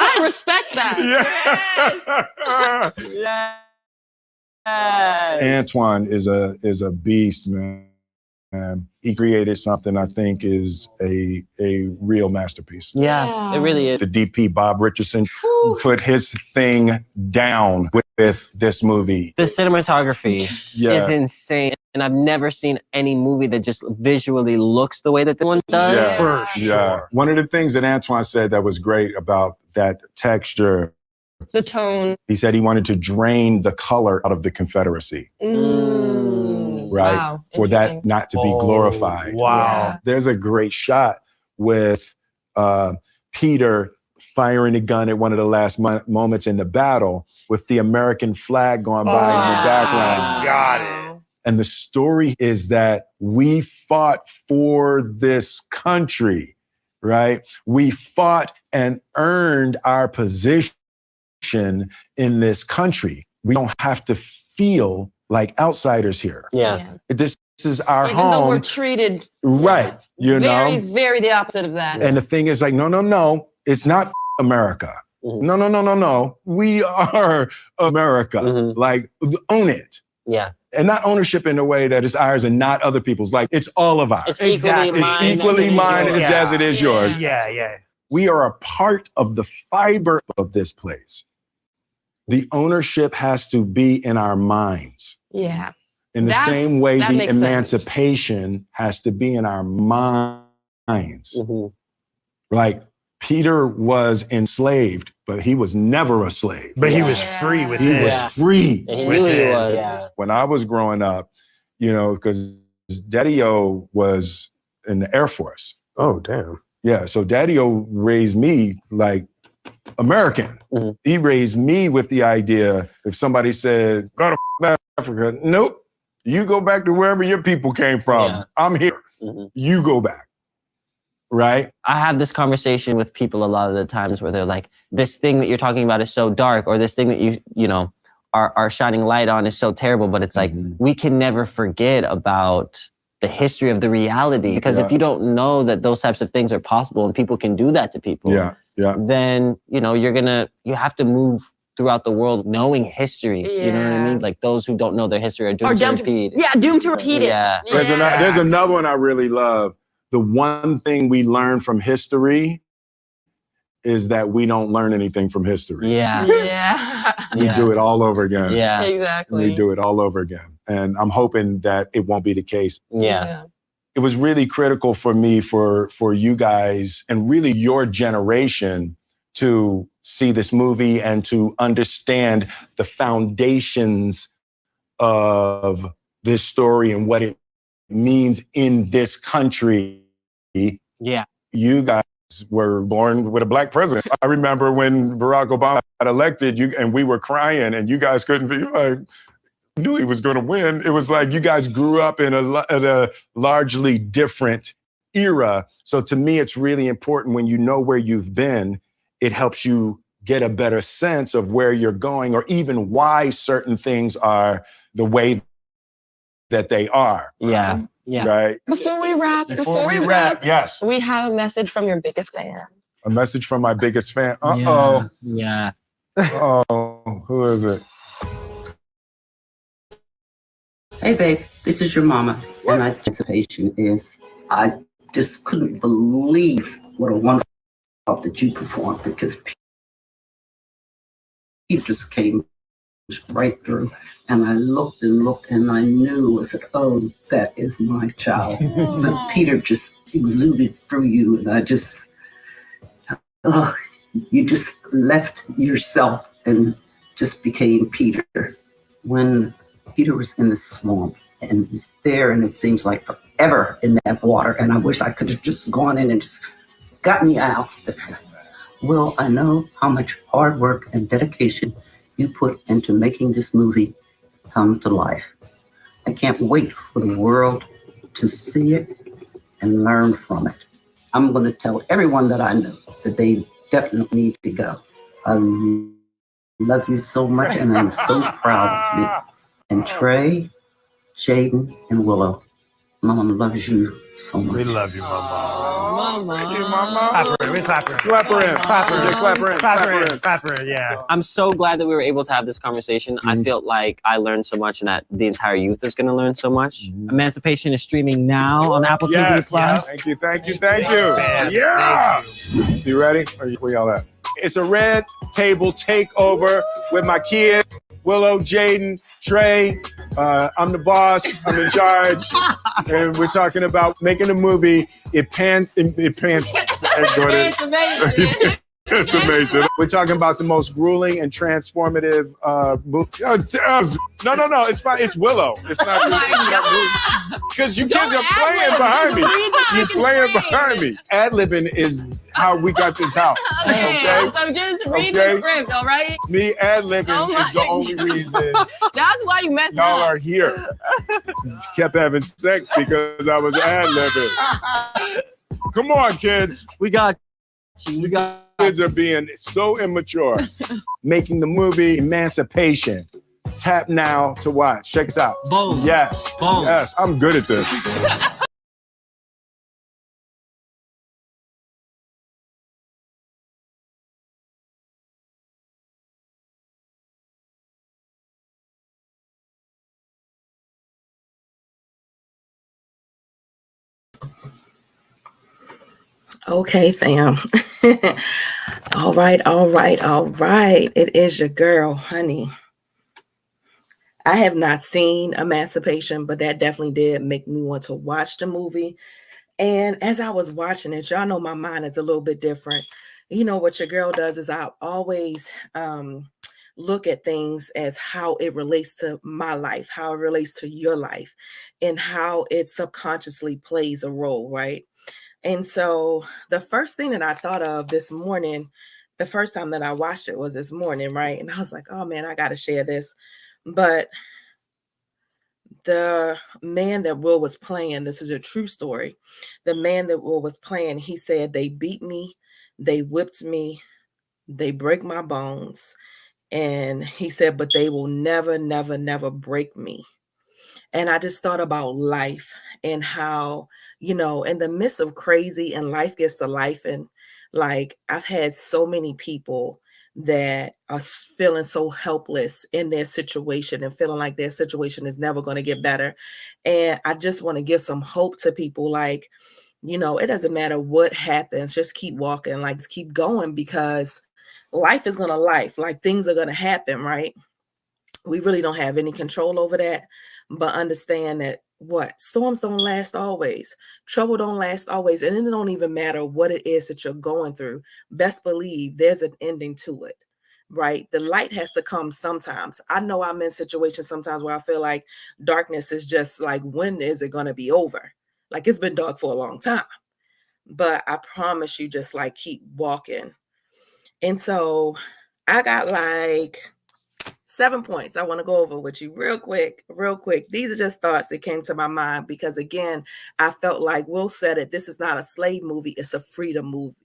Speaker 4: I respect that.
Speaker 2: Yeah.
Speaker 9: Yes.
Speaker 2: Antoine is a beast, man. He created something I think is a real masterpiece.
Speaker 9: Yeah, it really is.
Speaker 2: The DP, Bob Richardson, put his thing down with this movie.
Speaker 9: The cinematography is insane. And I've never seen any movie that just visually looks the way that the one does.
Speaker 2: Yeah.
Speaker 12: For sure.
Speaker 2: Yeah. One of the things that Antoine said that was great about that texture,
Speaker 4: The tone.
Speaker 2: he said he wanted to drain the color out of the Confederacy. Right?
Speaker 4: Wow.
Speaker 2: For that not to be glorified.
Speaker 12: Wow.
Speaker 2: There's a great shot with Peter firing a gun at one of the last moments in the battle with the American flag going by in the background.
Speaker 12: Got it.
Speaker 2: And the story is that we fought for this country, right? We fought and earned our position in this country. We don't have to feel like outsiders here.
Speaker 9: Yeah.
Speaker 2: This is our
Speaker 4: Even
Speaker 2: home.
Speaker 4: though we're treated
Speaker 2: Right. You
Speaker 4: very,
Speaker 2: know?
Speaker 4: very the opposite of that.
Speaker 2: And the thing is like, no, it's not America. No. We are America. Like, own it.
Speaker 9: Yeah.
Speaker 2: And not ownership in a way that is ours and not other people's. Like, it's all of ours.
Speaker 9: It's equally mine
Speaker 2: as it is yours.
Speaker 12: Yeah.
Speaker 2: We are a part of the fiber of this place. The ownership has to be in our minds.
Speaker 4: Yeah.
Speaker 2: In the same way,
Speaker 4: that
Speaker 2: the
Speaker 4: makes sense.
Speaker 2: emancipation has to be in our minds. Like, Peter was enslaved, but he was never a slave.
Speaker 12: But he was free within.
Speaker 2: He was free.
Speaker 9: And he really was. Yeah.
Speaker 2: When I was growing up, you know, because Daddy-O was in the Air Force.
Speaker 3: Oh, damn.
Speaker 2: Yeah, so Daddy-O raised me like American. He raised me with the idea, if somebody said, go to Africa, nope, you go back to wherever your people came from.
Speaker 9: Yeah.
Speaker 2: I'm here. You go back. Right?
Speaker 9: I have this conversation with people a lot of the times where they're like, this thing that you're talking about is so dark, or this thing that you know, are shining light on is so terrible. But it's like, we can never forget about the history of the reality, because if you don't know that those types of things are possible and people can do that to people, then, you know, you have to move throughout the world knowing history. You know what I mean? Like, those who don't know their history are doomed to repeat.
Speaker 4: Doomed to repeat it.
Speaker 9: Yeah.
Speaker 2: There's another one I really love. The one thing we learn from history is that we don't learn anything from history.
Speaker 4: Yeah.
Speaker 2: We do it all over again.
Speaker 9: Yeah.
Speaker 4: Exactly.
Speaker 2: We do it all over again. And I'm hoping that it won't be the case.
Speaker 9: Yeah.
Speaker 2: It was really critical for me, for you guys and really your generation, to see this movie and to understand the foundations of this story and what it means in this country.
Speaker 9: Yeah.
Speaker 2: You guys were born with a black president. I remember when Barack Obama got elected, and we were crying, and you guys couldn't be like, knew he was going to win. It was like you guys grew up in a largely different era. So to me, it's really important when you know where you've been, it helps you get a better sense of where you're going or even why certain things are the way that they are.
Speaker 9: Yeah. Yeah.
Speaker 2: Right?
Speaker 4: Before we wrap,
Speaker 2: yes.
Speaker 4: We have a message from your biggest fan.
Speaker 2: A message from my biggest fan. Uh-oh.
Speaker 9: Yeah.
Speaker 2: Oh, who is it?
Speaker 14: Hey, babe, this is your mama. And my anticipation is I just couldn't believe what a wonderful job that you performed because Peter just came right through. And I looked and I knew, I said, oh, that is my child. But Peter just exuded through you. And I just, you just left yourself and just became Peter. When Peter was in the swamp and he's there and it seems like forever in that water. And I wish I could have just gone in and just gotten you out. Well, I know how much hard work and dedication you put into making this movie come to life. I can't wait for the world to see it and learn from it. I'm going to tell everyone that I know that they definitely need to go. I love you so much and I'm so proud of you. And Trey, Jaden, and Willow, Mama loves you so much.
Speaker 3: We love you, Mama.
Speaker 2: Thank you, Mama.
Speaker 3: Clap her in. Clap her in.
Speaker 2: Clap her in.
Speaker 3: Clap her in.
Speaker 2: Clap her in.
Speaker 3: Clap her in. Clap her in. Yeah.
Speaker 9: I'm so glad that we were able to have this conversation. I felt like I learned so much and that the entire youth is going to learn so much. Emancipation is streaming now on Apple TV+.
Speaker 2: Yes. Thank you. Yeah.
Speaker 3: Thank
Speaker 2: You ready? Where y'all at? It's a red table takeover with my kids, Willow, Jaden, Trey. I'm the boss. I'm in charge. And we're talking about making a movie. It pants. It's amazing. We're talking about the most grueling and transformative movie. No. It's fine. It's Willow. It's not. Because you kids are playing behind me. You're playing behind me. Ad-libbing is how we got this house. Okay?
Speaker 4: So just read the script, all right?
Speaker 2: Me ad-libbing is the only reason
Speaker 4: That's why you messed
Speaker 2: y'all
Speaker 4: up.
Speaker 2: are here. Kept having sex because I was ad-libbing. Come on, kids.
Speaker 9: We got you.
Speaker 2: Kids are being so immature. Making the movie Emancipation. Tap now to watch. Check us out.
Speaker 9: Boom.
Speaker 2: Yes.
Speaker 9: Boom.
Speaker 2: Yes. I'm good at this.
Speaker 1: Okay, fam. All right. It is your girl, honey. I have not seen Emancipation, but that definitely did make me want to watch the movie. And as I was watching it, y'all know my mind is a little bit different. You know, what your girl does is I always look at things as how it relates to my life, how it relates to your life, and how it subconsciously plays a role, right? And so the first thing that I thought of this morning, the first time that I watched it was this morning, right? And I was like, oh man, I got to share this. But the man that Will was playing, this is a true story. The man that Will was playing, he said, they beat me, they whipped me, they break my bones. And he said, but they will never, never, never break me. And I just thought about life and how, you know, in the midst of crazy and life gets to life. And like, I've had so many people that are feeling so helpless in their situation and feeling like their situation is never going to get better. And I just want to give some hope to people. Like, you know, it doesn't matter what happens, just keep walking, like just keep going, because life is going to life, like things are going to happen, right? We really don't have any control over that, but understand that storms don't last always. Trouble don't last always. And it don't even matter what it is that you're going through. Best believe there's an ending to it, right? The light has to come sometimes. I know I'm in situations sometimes where I feel like darkness is just like, when is it going to be over? Like, it's been dark for a long time. but I promise you, just like keep walking. And so I got like 7 points I want to go over with you real quick. These are just thoughts that came to my mind because, again, I felt like Will said it. This is not a slave movie. It's a freedom movie.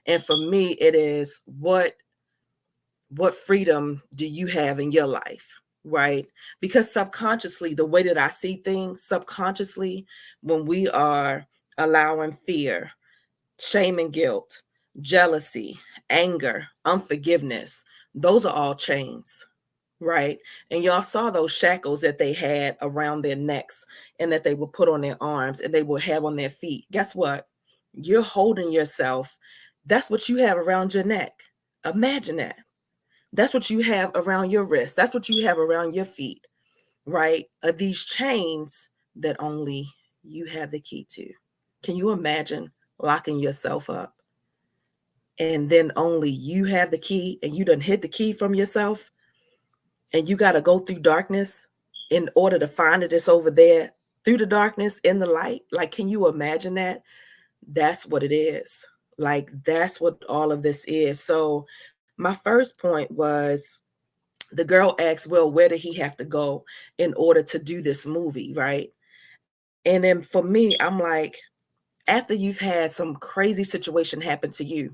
Speaker 1: And for me, it is what freedom do you have in your life, right? Because subconsciously, the way that I see things, subconsciously, when we are allowing fear, shame and guilt, jealousy, anger, unforgiveness, those are all chains. Right. And y'all saw those shackles that they had around their necks and that they would put on their arms and they would have on their feet. Guess what? You're holding yourself. That's what you have around your neck. Imagine that. That's what you have around your wrist. That's what you have around your feet. Right. Are these chains that only you have the key to? Can you imagine locking yourself up? And then only you have the key and you done hid the key from yourself? And you got to go through darkness in order to find it. It's over there through the darkness in the light. Like, can you imagine that? That's what it is. Like, that's what all of this is. So my first point was the girl asked Will, where did he have to go in order to do this movie? Right. And then for me, I'm like, after you've had some crazy situation happen to you,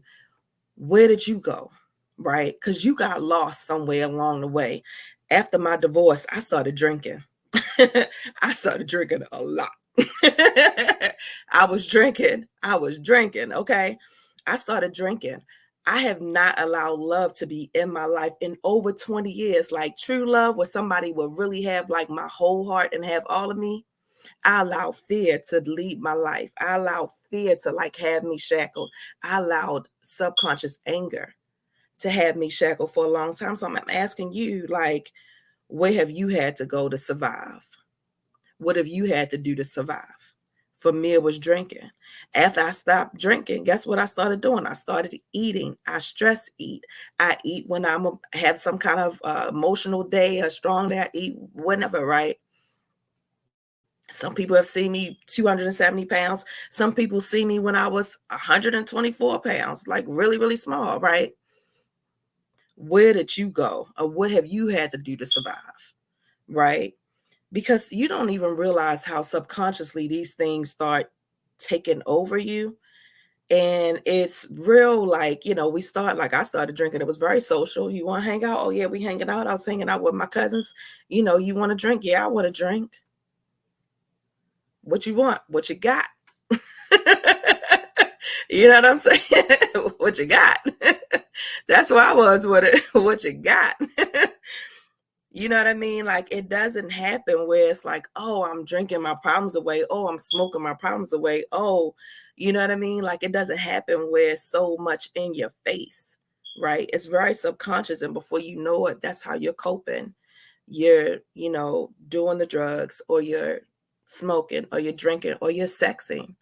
Speaker 1: where did you go? Right? Because you got lost somewhere along the way. After my divorce, I started drinking. I started drinking a lot. I was drinking. Okay. I started drinking. I have not allowed love to be in my life in over 20 years. Like true love, where somebody will really have like my whole heart and have all of me. I allowed fear to lead my life. I allowed fear to like have me shackled. I allowed subconscious anger to have me shackled for a long time. So I'm asking you, like, where have you had to go to survive? What have you had to do to survive? For me, it was drinking. After I stopped drinking, guess what I started doing? I started eating. I stress eat. I eat when have some kind of emotional day, a strong day. I eat whenever, right? Some people have seen me 270 pounds. Some people see me when I was 124 pounds, like really, really small, right? Where did you go? Or what have you had to do to survive, right? Because you don't even realize how subconsciously these things start taking over you. And it's real, like, we start, like I started drinking. It was very social. You want to hang out? Oh, yeah, we hanging out. I was hanging out with my cousins. You want to drink? Yeah, I want to drink. What you want? What you got? You know what I'm saying? What you got? That's where I was with it. What you got? You know what I mean? Like, it doesn't happen where it's like, oh, I'm drinking my problems away. Oh, I'm smoking my problems away. Oh, you know what I mean? Like, it doesn't happen where it's so much in your face, right? It's very subconscious. And before you know it, that's how you're coping. You're, doing the drugs, or you're smoking, or you're drinking, or you're sexing.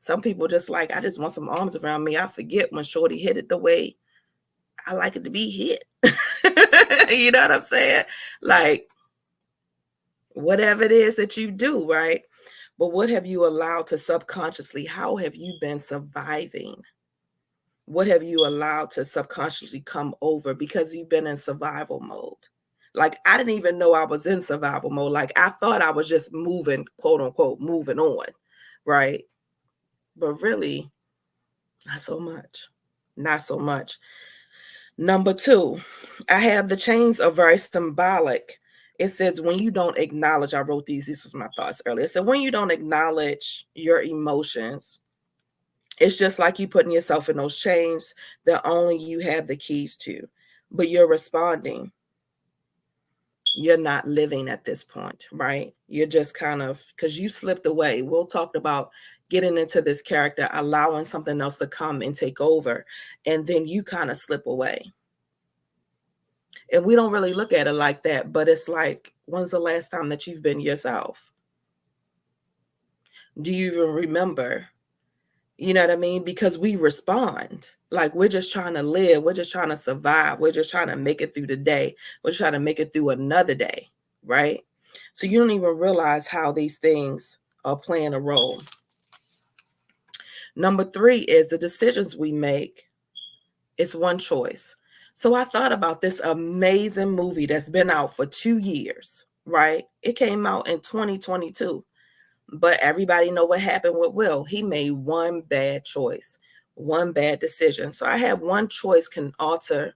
Speaker 1: Some people just like, I just want some arms around me. I forget when shorty hit it the way I like it to be hit. You know what I'm saying? Like, whatever it is that you do, right? But what have you allowed to subconsciously, how have you been surviving? What have you allowed to subconsciously come over because you've been in survival mode? Like, I didn't even know I was in survival mode. Like, I thought I was just moving, quote unquote, moving on, right? But really, not so much. Not so much. Number 2, I have the chains are very symbolic. It says, when you don't acknowledge, I wrote these was my thoughts earlier. So when you don't acknowledge your emotions, it's just like you putting yourself in those chains that only you have the keys to, but you're responding. You're not living at this point, right? You're just kind of, because you slipped away. We'll talk about getting into this character, allowing something else to come and take over, and then you kind of slip away. And we don't really look at it like that, but it's like, when's the last time that you've been yourself? Do you even remember? You know what I mean? Because we respond like we're just trying to live. We're just trying to survive. We're just trying to make it through the day. We're trying to make it through another day, right? So you don't even realize how these things are playing a role. Number 3 is the decisions we make. It's one choice. So I thought about this amazing movie that's been out for 2 years, right? It came out in 2022. But everybody know what happened with Will. He made one bad choice, one bad decision. So I have one choice can alter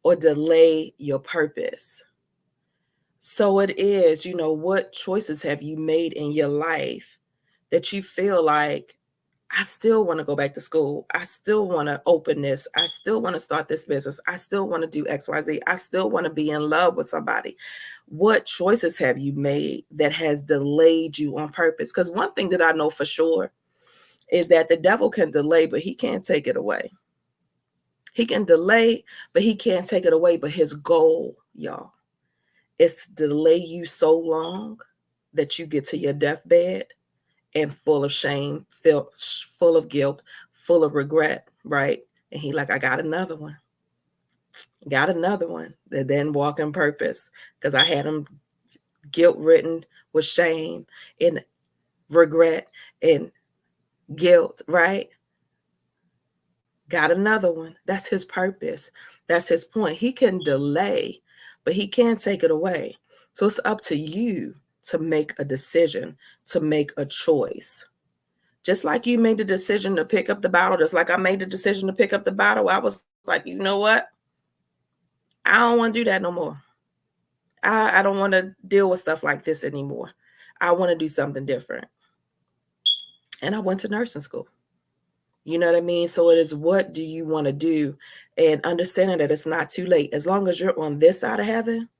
Speaker 1: or delay your purpose. So it is, what choices have you made in your life that you feel like, I still want to go back to school. I still want to open this. I still want to start this business. I still want to do XYZ. I still want to be in love with somebody. What choices have you made that has delayed you on purpose? Because one thing that I know for sure is that the devil can delay, but he can't take it away. He can delay, but he can't take it away. But his goal, y'all, is to delay you so long that you get to your deathbed and full of shame, full of guilt, full of regret, right? And he like, I got another one. That then walk in purpose, because I had him guilt-ridden with shame and regret and guilt, right? Got another one. That's his purpose. That's his point. He can delay, but he can't take it away. So it's up to you to make a decision, to make a choice. Just like you made the decision to pick up the bottle, just like I made the decision to pick up the bottle, I was like, you know what? I don't want to do that no more. I don't want to deal with stuff like this anymore. I want to do something different. And I went to nursing school. You know what I mean? So it is, what do you want to do? And understanding that it's not too late. As long as you're on this side of heaven,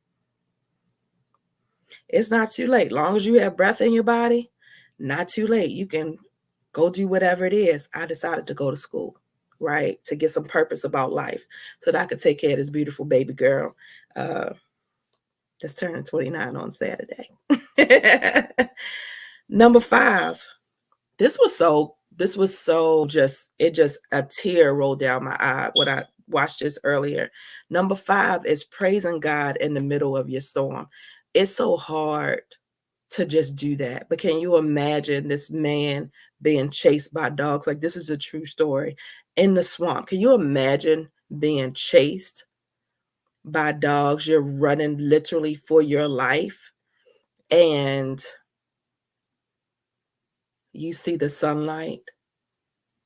Speaker 1: it's not too late. As long as you have breath in your body, not too late. You can go do whatever it is. I decided to go to school, right? To get some purpose about life so that I could take care of this beautiful baby girl that's turning 29 on Saturday. Number 5. This was so just a tear rolled down my eye when I watched this earlier. Number 5 is praising God in the middle of your storm. It's so hard to just do that. But can you imagine this man being chased by dogs? Like, this is a true story, in the swamp. Can you imagine being chased by dogs? You're running literally for your life, and you see the sunlight,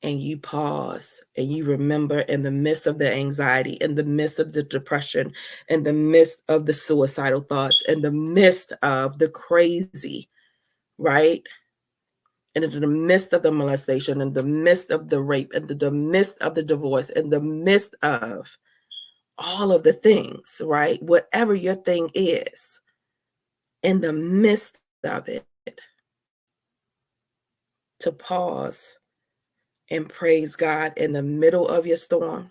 Speaker 1: and you pause, and you remember, in the midst of the anxiety, in the midst of the depression, in the midst of the suicidal thoughts, in the midst of the crazy, right? And in the midst of the molestation, in the midst of the rape, in the midst of the divorce, in the midst of all of the things, right? Whatever your thing is, in the midst of it, to pause and praise God in the middle of your storm.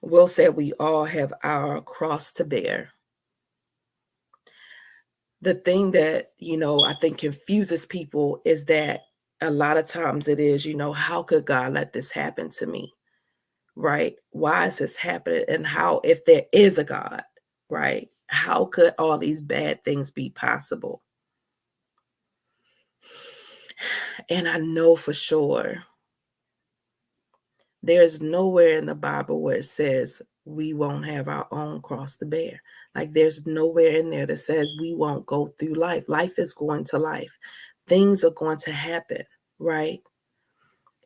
Speaker 1: Will said we all have our cross to bear. The thing that, I think confuses people is that a lot of times it is, how could God let this happen to me? Right? Why is this happening? And how, if there is a God, right? How could all these bad things be possible? And I know for sure there's nowhere in the Bible where it says we won't have our own cross to bear. Like, there's nowhere in there that says we won't go through life. Life is going to life. Things are going to happen, right?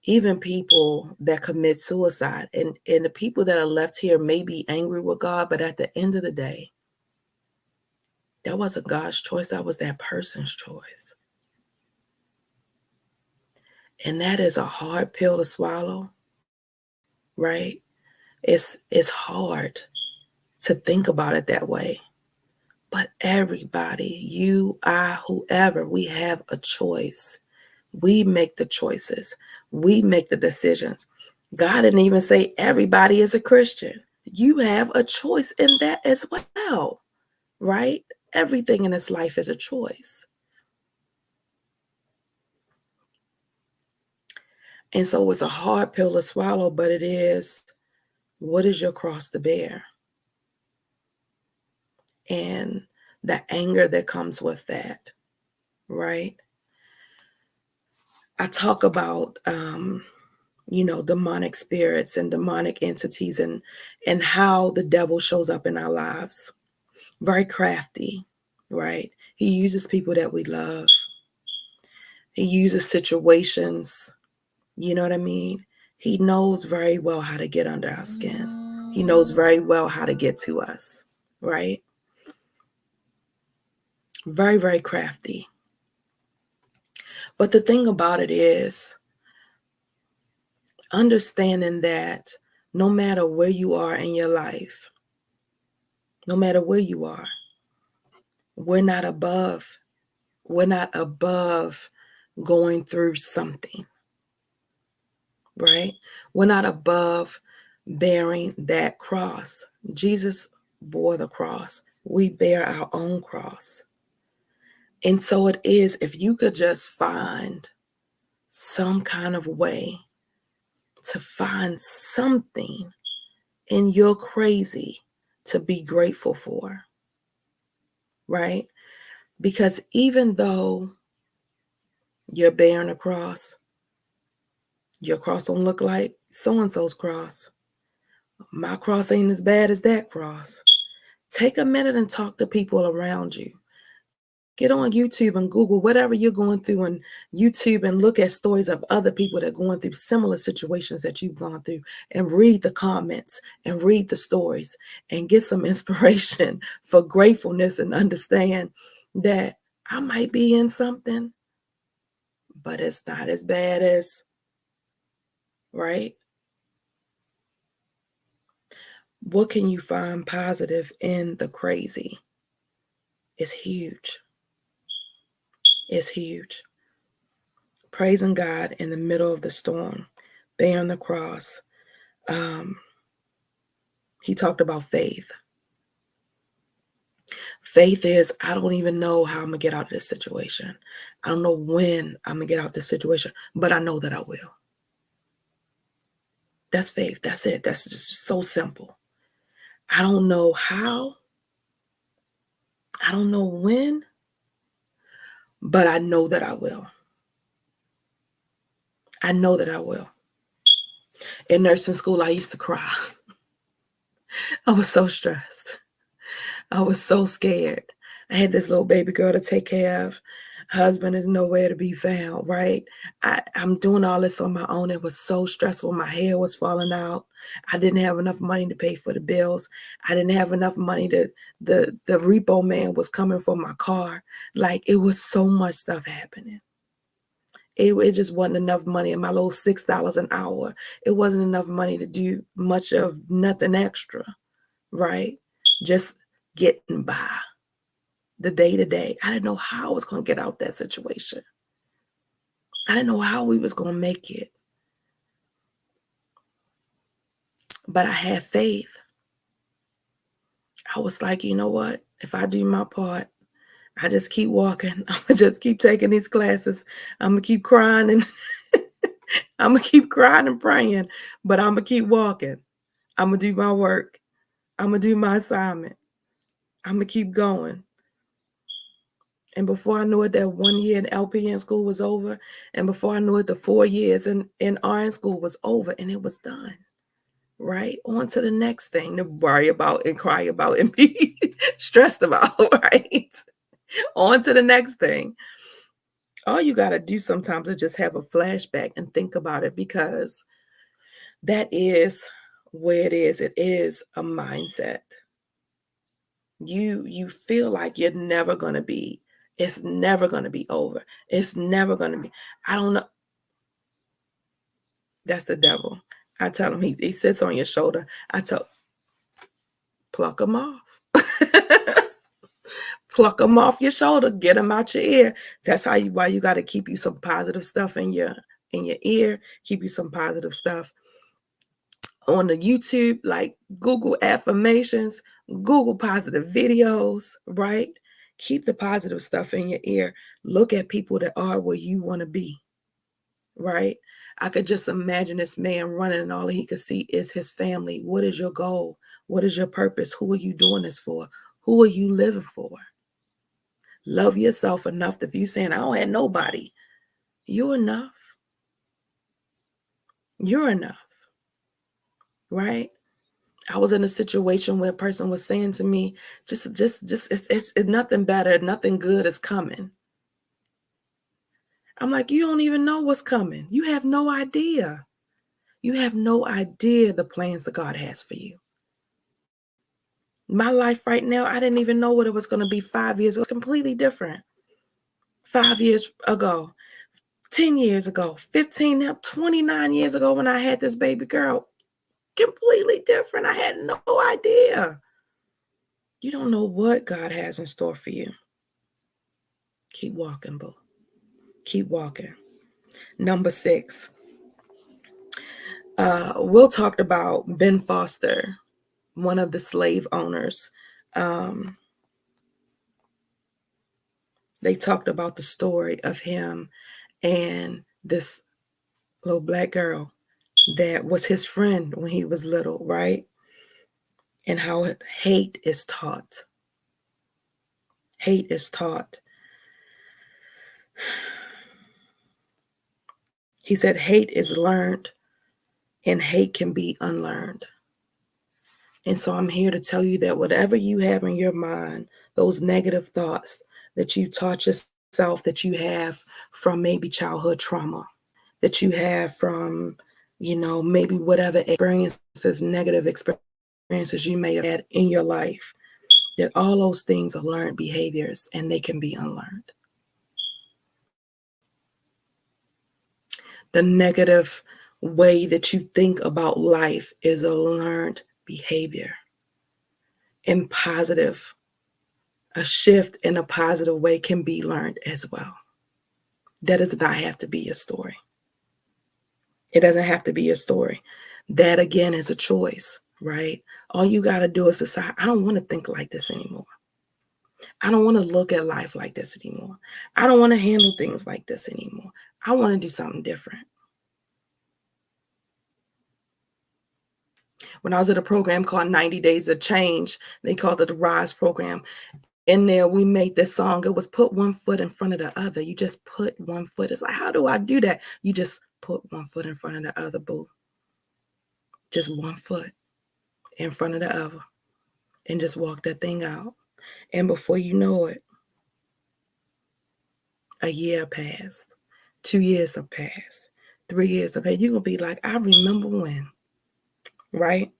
Speaker 1: Even people that commit suicide, and the people that are left here may be angry with God, but at the end of the day, that wasn't God's choice. That was that person's choice. And that is a hard pill to swallow, right? It's hard to think about it that way. But everybody, you, I, whoever, we have a choice. We make the choices. We make the decisions. God didn't even say everybody is a Christian. You have a choice in that as well, right? Everything in this life is a choice. And so it's a hard pill to swallow, but it is, what is your cross to bear? And the anger that comes with that, right? I talk about, demonic spirits and demonic entities and how the devil shows up in our lives. Very crafty, right? He uses people that we love. He uses situations, you know what I mean? He knows very well how to get under our skin. He knows very well how to get to us, right? Very, very crafty. But the thing about it is understanding that no matter where you are in your life, no matter where you are, we're not above going through something, right? We're not above bearing that cross. Jesus bore the cross. We bear our own cross. And so it is, if you could just find some kind of way to find something in your crazy to be grateful for, right? Because even though you're bearing a cross, your cross don't look like so-and-so's cross. My cross ain't as bad as that cross. Take a minute and talk to people around you. Get on YouTube and Google whatever you're going through on YouTube and look at stories of other people that are going through similar situations that you've gone through and read the comments and read the stories and get some inspiration for gratefulness and understand that I might be in something, but it's not as bad as, right? What can you find positive in the crazy? It's huge. It's huge. Praising God in the middle of the storm, bearing the cross. He talked about faith. Faith is, I don't even know how I'm going to get out of this situation. I don't know when I'm going to get out of this situation, but I know that I will. That's faith. That's it. That's just so simple. I don't know how. I don't know when, but I know that I will. I know that I will. In nursing school, I used to cry. I was so stressed. I was so scared. I had this little baby girl to take care of. Husband is nowhere to be found, right? I'm doing all this on my own. It was so stressful. My hair was falling out. I didn't have enough money to pay for the bills. I didn't have enough money to, the repo man was coming for my car. Like, it was so much stuff happening. It just wasn't enough money. And my little $6 an hour, it wasn't enough money to do much of nothing extra, right? Just getting by the day to day. I didn't know how I was going to get out that situation. I didn't know how we was going to make it. But I had faith. I was like, you know what? If I do my part, I just keep walking. I'm going to just keep taking these classes. I'm going to keep crying and I'm going to keep crying and praying, but I'm going to keep walking. I'm going to do my work. I'm going to do my assignment. I'm going to keep going. And before I knew it, that 1 year in LPN school was over. And before I knew it, the 4 years in RN school was over and it was done. Right? On to the next thing to worry about and cry about and be stressed about, right? On to the next thing. All you got to do sometimes is just have a flashback and think about it, because that is where it is. It is a mindset. You feel like you're never going to be, it's never going to be over. It's never going to be, I don't know. That's the devil. I tell him, he sits on your shoulder. I tell, pluck him off. Pluck them off your shoulder, get them out your ear. That's why you got to keep you some positive stuff in your ear, keep you some positive stuff on the YouTube, like Google affirmations, Google positive videos, right? Keep the positive stuff in your ear. Look at people that are where you want to be, right? I could just imagine this man running and all he could see is his family. What is your goal? What is your purpose? Who are you doing this for? Who are you living for? Love yourself enough that if you saying, I don't have nobody, You're enough. You're enough. Right? I was in a situation where a person was saying to me, just it's nothing better, nothing good is coming. I'm like, you don't even know what's coming. You have no idea. You have no idea the plans that God has for you. My life right now, I didn't even know what it was going to be 5 years. It was completely different. 5 years ago, 10 years ago, 15, now 29 years ago when I had this baby girl. Completely different. I had no idea. You don't know what God has in store for you. Keep walking, boo. Keep walking. Number 6. Will talked about Ben Foster, one of the slave owners. They talked about the story of him and this little black girl that was his friend when he was little, right? And how hate is taught. Hate is taught. He said hate is learned and hate can be unlearned. And so I'm here to tell you that whatever you have in your mind, those negative thoughts that you taught yourself, that you have from maybe childhood trauma, that you have from, maybe whatever experiences, negative experiences you may have had in your life, that all those things are learned behaviors and they can be unlearned. The negative way that you think about life is a learned behavior. And positive, a shift in a positive way can be learned as well. That does not have to be a story. It doesn't have to be a story. That again is a choice, right? All you got to do is decide, I don't want to think like this anymore. I don't want to look at life like this anymore. I don't want to handle things like this anymore. I want to do something different. When I was at a program called 90 Days of Change, they called it the RISE program. In there, we made this song. It was put one foot in front of the other. You just put one foot. It's like, how do I do that? You just put one foot in front of the other, boo. Just one foot in front of the other. And just walk that thing out. And before you know it, a year passed. 2 years have passed. 3 years have passed. You're going to be like, I remember when. Right?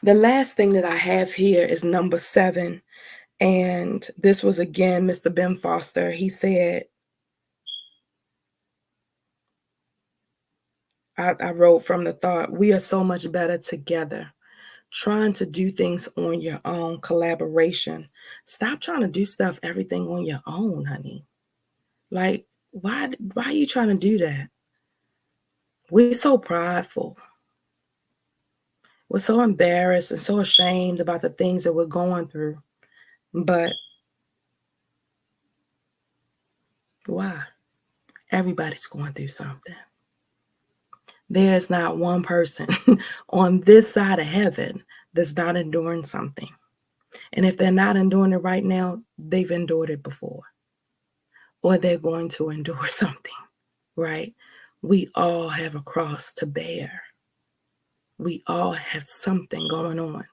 Speaker 1: The last thing that I have here is number 7. And this was again, Mr. Ben Foster. He said, I wrote from the thought, we are so much better together. Trying to do things on your own, collaboration. Stop trying to do everything on your own, honey. Like, why are you trying to do that? We're so prideful. We're so embarrassed and so ashamed about the things that we're going through. But why? Everybody's going through something. There's not one person on this side of heaven that's not enduring something. And if they're not enduring it right now, they've endured it before. Or they're going to endure something, right? We all have a cross to bear. We all have something going on.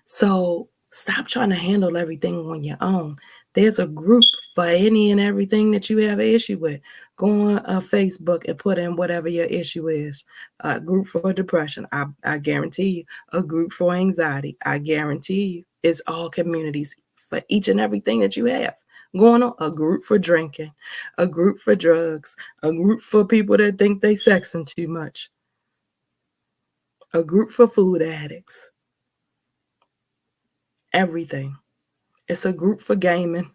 Speaker 1: So stop trying to handle everything on your own. There's a group for any and everything that you have an issue with. Go on Facebook and put in whatever your issue is. A group for depression, I guarantee you. A group for anxiety, I guarantee you. It's all communities for each and everything that you have going on. A group for drinking, a group for drugs, a group for people that think they sexing too much, a group for food addicts. Everything. It's a group for gaming,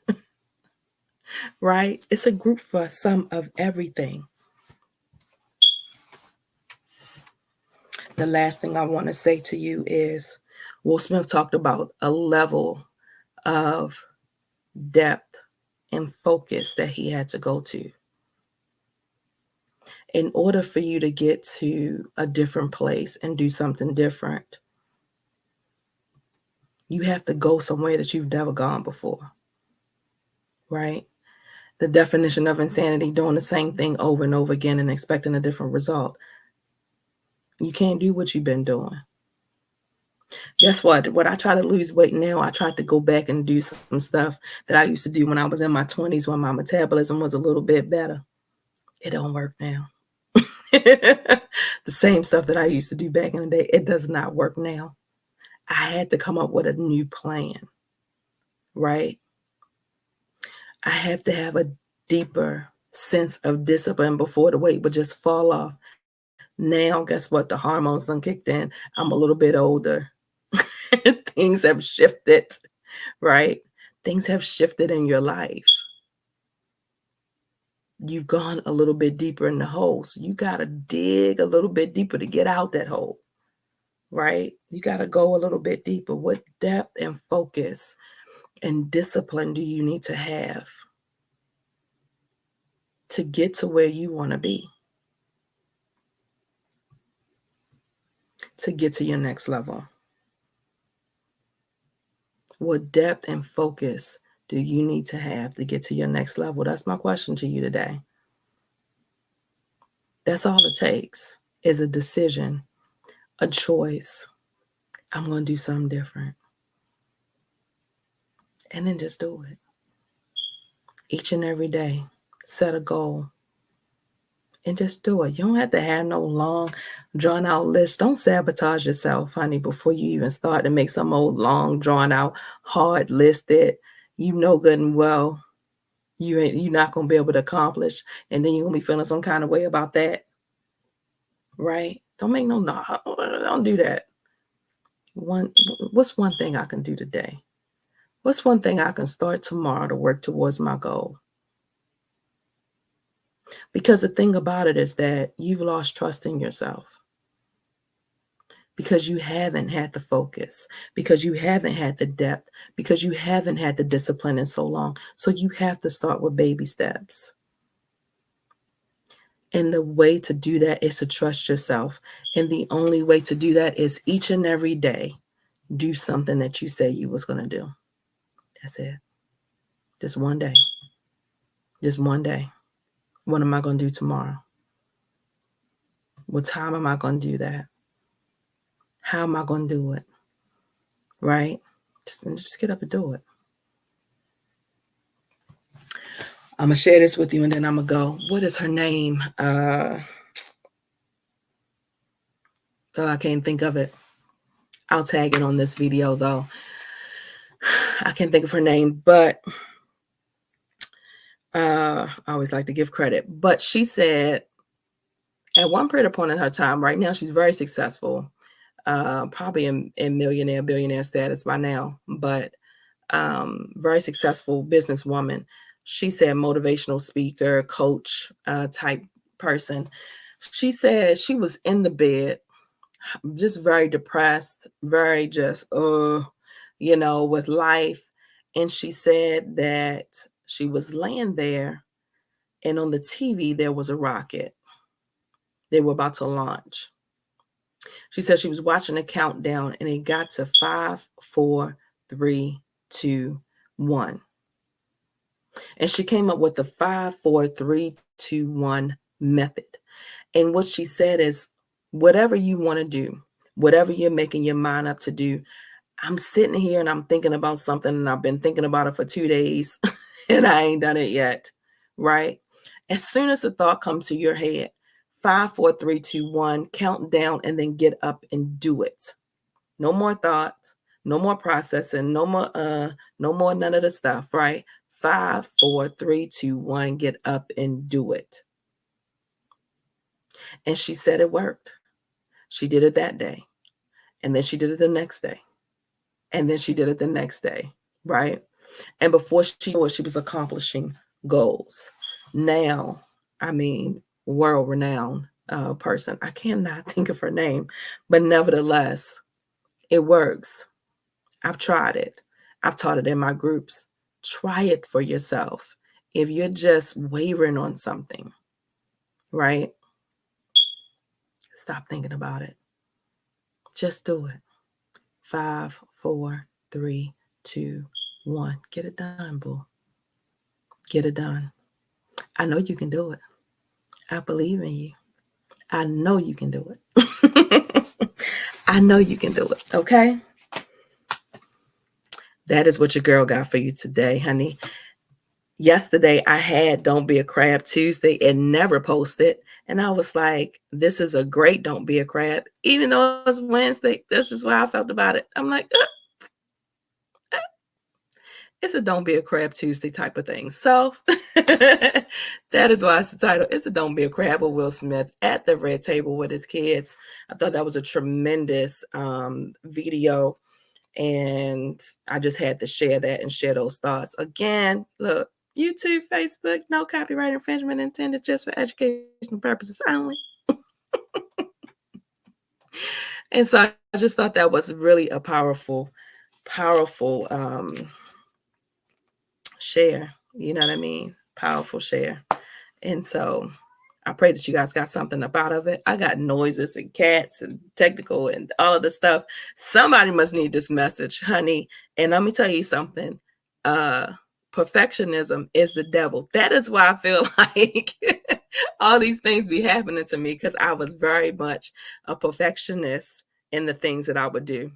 Speaker 1: right? It's a group for some of everything. The last thing I want to say to you is Will Smith talked about a level of depth and focus that he had to go to. In order for you to get to a different place and do something different, you have to go somewhere that you've never gone before, right? The definition of insanity, doing the same thing over and over again and expecting a different result. You can't do what you've been doing. Guess what? When I try to lose weight now, I tried to go back and do some stuff that I used to do when I was in my 20s when my metabolism was a little bit better. It don't work now. The same stuff that I used to do back in the day, it does not work now. I had to come up with a new plan, right? I have to have a deeper sense of discipline before the weight would just fall off. Now, guess what? The hormones done kicked in. I'm a little bit older. Things have shifted, right? Things have shifted in your life. You've gone a little bit deeper in the hole. So you got to dig a little bit deeper to get out that hole, right? You got to go a little bit deeper. What depth and focus and discipline do you need to have to get to where you want to be? To get to your next level? What depth and focus do you need to have to get to your next level? That's my question to you today. That's all it takes is a decision, a choice. I'm going to do something different. And then just do it. Each and every day, set a goal and just do it. You don't have to have no long, drawn out list. Don't sabotage yourself, honey, before you even start to make some old long, drawn out, hard list that you know good and well you're not going to be able to accomplish. And then you're going to be feeling some kind of way about that. Right? Don't do that. What's one thing I can do today? What's one thing I can start tomorrow to work towards my goal? Because the thing about it is that you've lost trust in yourself. Because you haven't had the focus. Because you haven't had the depth. Because you haven't had the discipline in so long. So you have to start with baby steps. And the way to do that is to trust yourself. And the only way to do that is each and every day, do something that you say you was going to do. That's it. Just one day. Just one day. What am I going to do tomorrow? What time am I going to do that? How am I going to do it? Right? Just get up and do it. I'm going to share this with you and then I'm going to go. What is her name? I can't think of it. I'll tag it on this video though. I can't think of her name, but I always like to give credit. But she said at one period of point in her time, right now, she's very successful, probably in millionaire, billionaire status by now, but very successful businesswoman. She said motivational speaker, coach type person. She said she was in the bed, just very depressed, very just, with life. And she said that she was laying there and on the TV, there was a rocket. They were about to launch. She said she was watching a countdown and it got to 5, 4, 3, 2, 1. And she came up with the 5, 4, 3, 2, 1 method. And what she said is, whatever you want to do, whatever you're making your mind up to do, I'm sitting here and I'm thinking about something and I've been thinking about it for 2 days and I ain't done it yet, right? As soon as the thought comes to your head, 5, 4, 3, 2, 1, count down and then get up and do it. No more thoughts, no more processing, no more none of the stuff, right? 5, 4, 3, 2, 1, get up and do it. And she said it worked. She did it that day. And then she did it the next day. And then she did it the next day, right? And before she knew it, she was accomplishing goals. Now, world-renowned person. I cannot think of her name, but nevertheless, it works. I've tried it. I've taught it in my groups. Try it for yourself. If you're just wavering on something, right? Stop thinking about it. Just do it. 5, 4, 3, 2, 1. Get it done, boo. Get it done. I know you can do it. I believe in you. I know you can do it. I know you can do it. Okay? That is what your girl got for you today, honey. Yesterday, I had Don't Be a Crab Tuesday and never posted. And I was like, this is a great Don't Be a Crab. Even though it's Wednesday, that's just why I felt about it. I'm like, it's a Don't Be a Crab Tuesday type of thing. So that is why it's the title. It's a Don't Be a Crab with Will Smith at the red table with his kids. I thought that was a tremendous video. And I just had to share that and share those thoughts. Again, look, YouTube, Facebook, no copyright infringement intended, just for educational purposes only. And so I just thought that was really a powerful share. You know what I mean? Powerful share. And so I pray that you guys got something up out of it. I got noises and cats and technical and all of the stuff. Somebody must need this message, honey. And let me tell you something. Perfectionism is the devil. That is why I feel like all these things be happening to me, because I was very much a perfectionist in the things that I would do.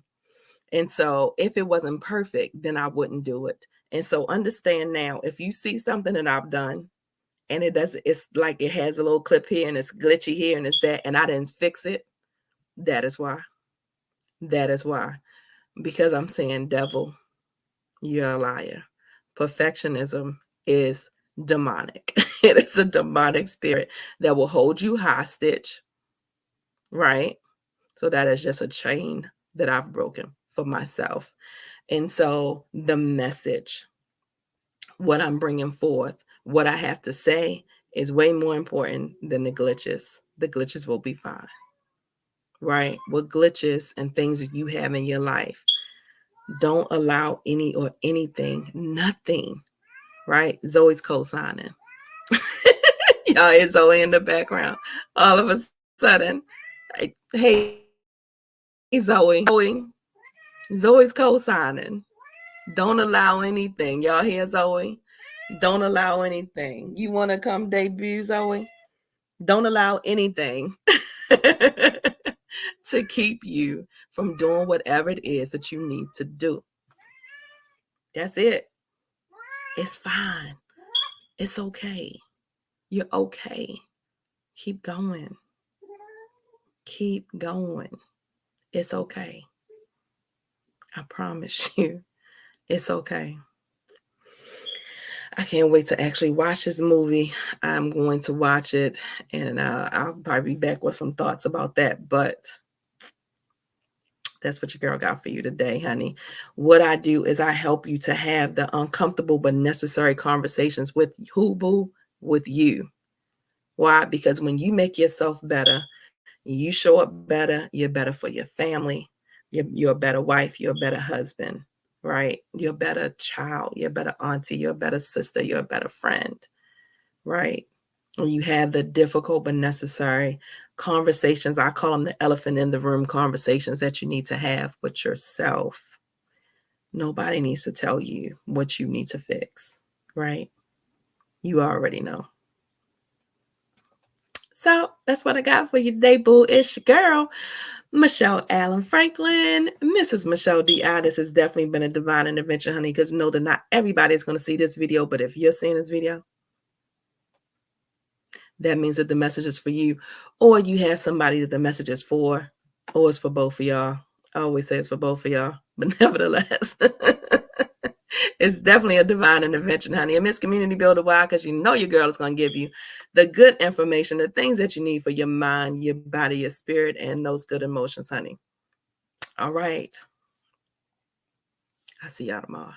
Speaker 1: And so if it wasn't perfect, then I wouldn't do it. And so understand now, if you see something that I've done and it's like it has a little clip here and it's glitchy here and it's that, and I didn't fix it, that is why. That is why. Because I'm saying, devil, you're a liar. Perfectionism is demonic. It is a demonic spirit that will hold you hostage, right? So that is just a chain that I've broken for myself. And so the message, what I'm bringing forth, what I have to say is way more important than the glitches. The glitches will be fine, right? What glitches and things that you have in your life, don't allow any or anything, nothing, right? Zoe's co-signing. Y'all hear Zoe in the background. All of a sudden, like, hey, Zoe. Zoe's co-signing. Don't allow anything. Y'all hear Zoe? Don't allow anything. You want to come debut, Zoe? Don't allow anything to keep you from doing whatever it is that you need to do. That's it. It's fine. It's okay. You're okay. Keep going. Keep going. It's okay. I promise you, it's okay. I can't wait to actually watch this movie. I'm going to watch it, and I'll probably be back with some thoughts about that. But that's what your girl got for you today, honey. What I do is I help you to have the uncomfortable but necessary conversations with who, boo? With you. Why? Because when you make yourself better, you show up better, you're better for your family. You're a better wife. You're a better husband, right? You're a better child. You're a better auntie. You're a better sister. You're a better friend, right? When you have the difficult but necessary conversations, I call them the elephant in the room conversations that you need to have with yourself. Nobody needs to tell you what you need to fix, right? You already know. So that's what I got for you today, boo. It's your girl, Michelle Allen Franklin, Mrs. Michelle D.I. This has definitely been a divine intervention, honey, because know that not everybody is going to see this video, but if you're seeing this video, that means that the message is for you, or you have somebody that the message is for, or it's for both of y'all. I always say it's for both of y'all, but nevertheless, it's definitely a divine intervention, honey. A Miss Community Builder. Why? Because you know your girl is going to give you the good information, the things that you need for your mind, your body, your spirit, and those good emotions, honey. All right. I'll see y'all tomorrow.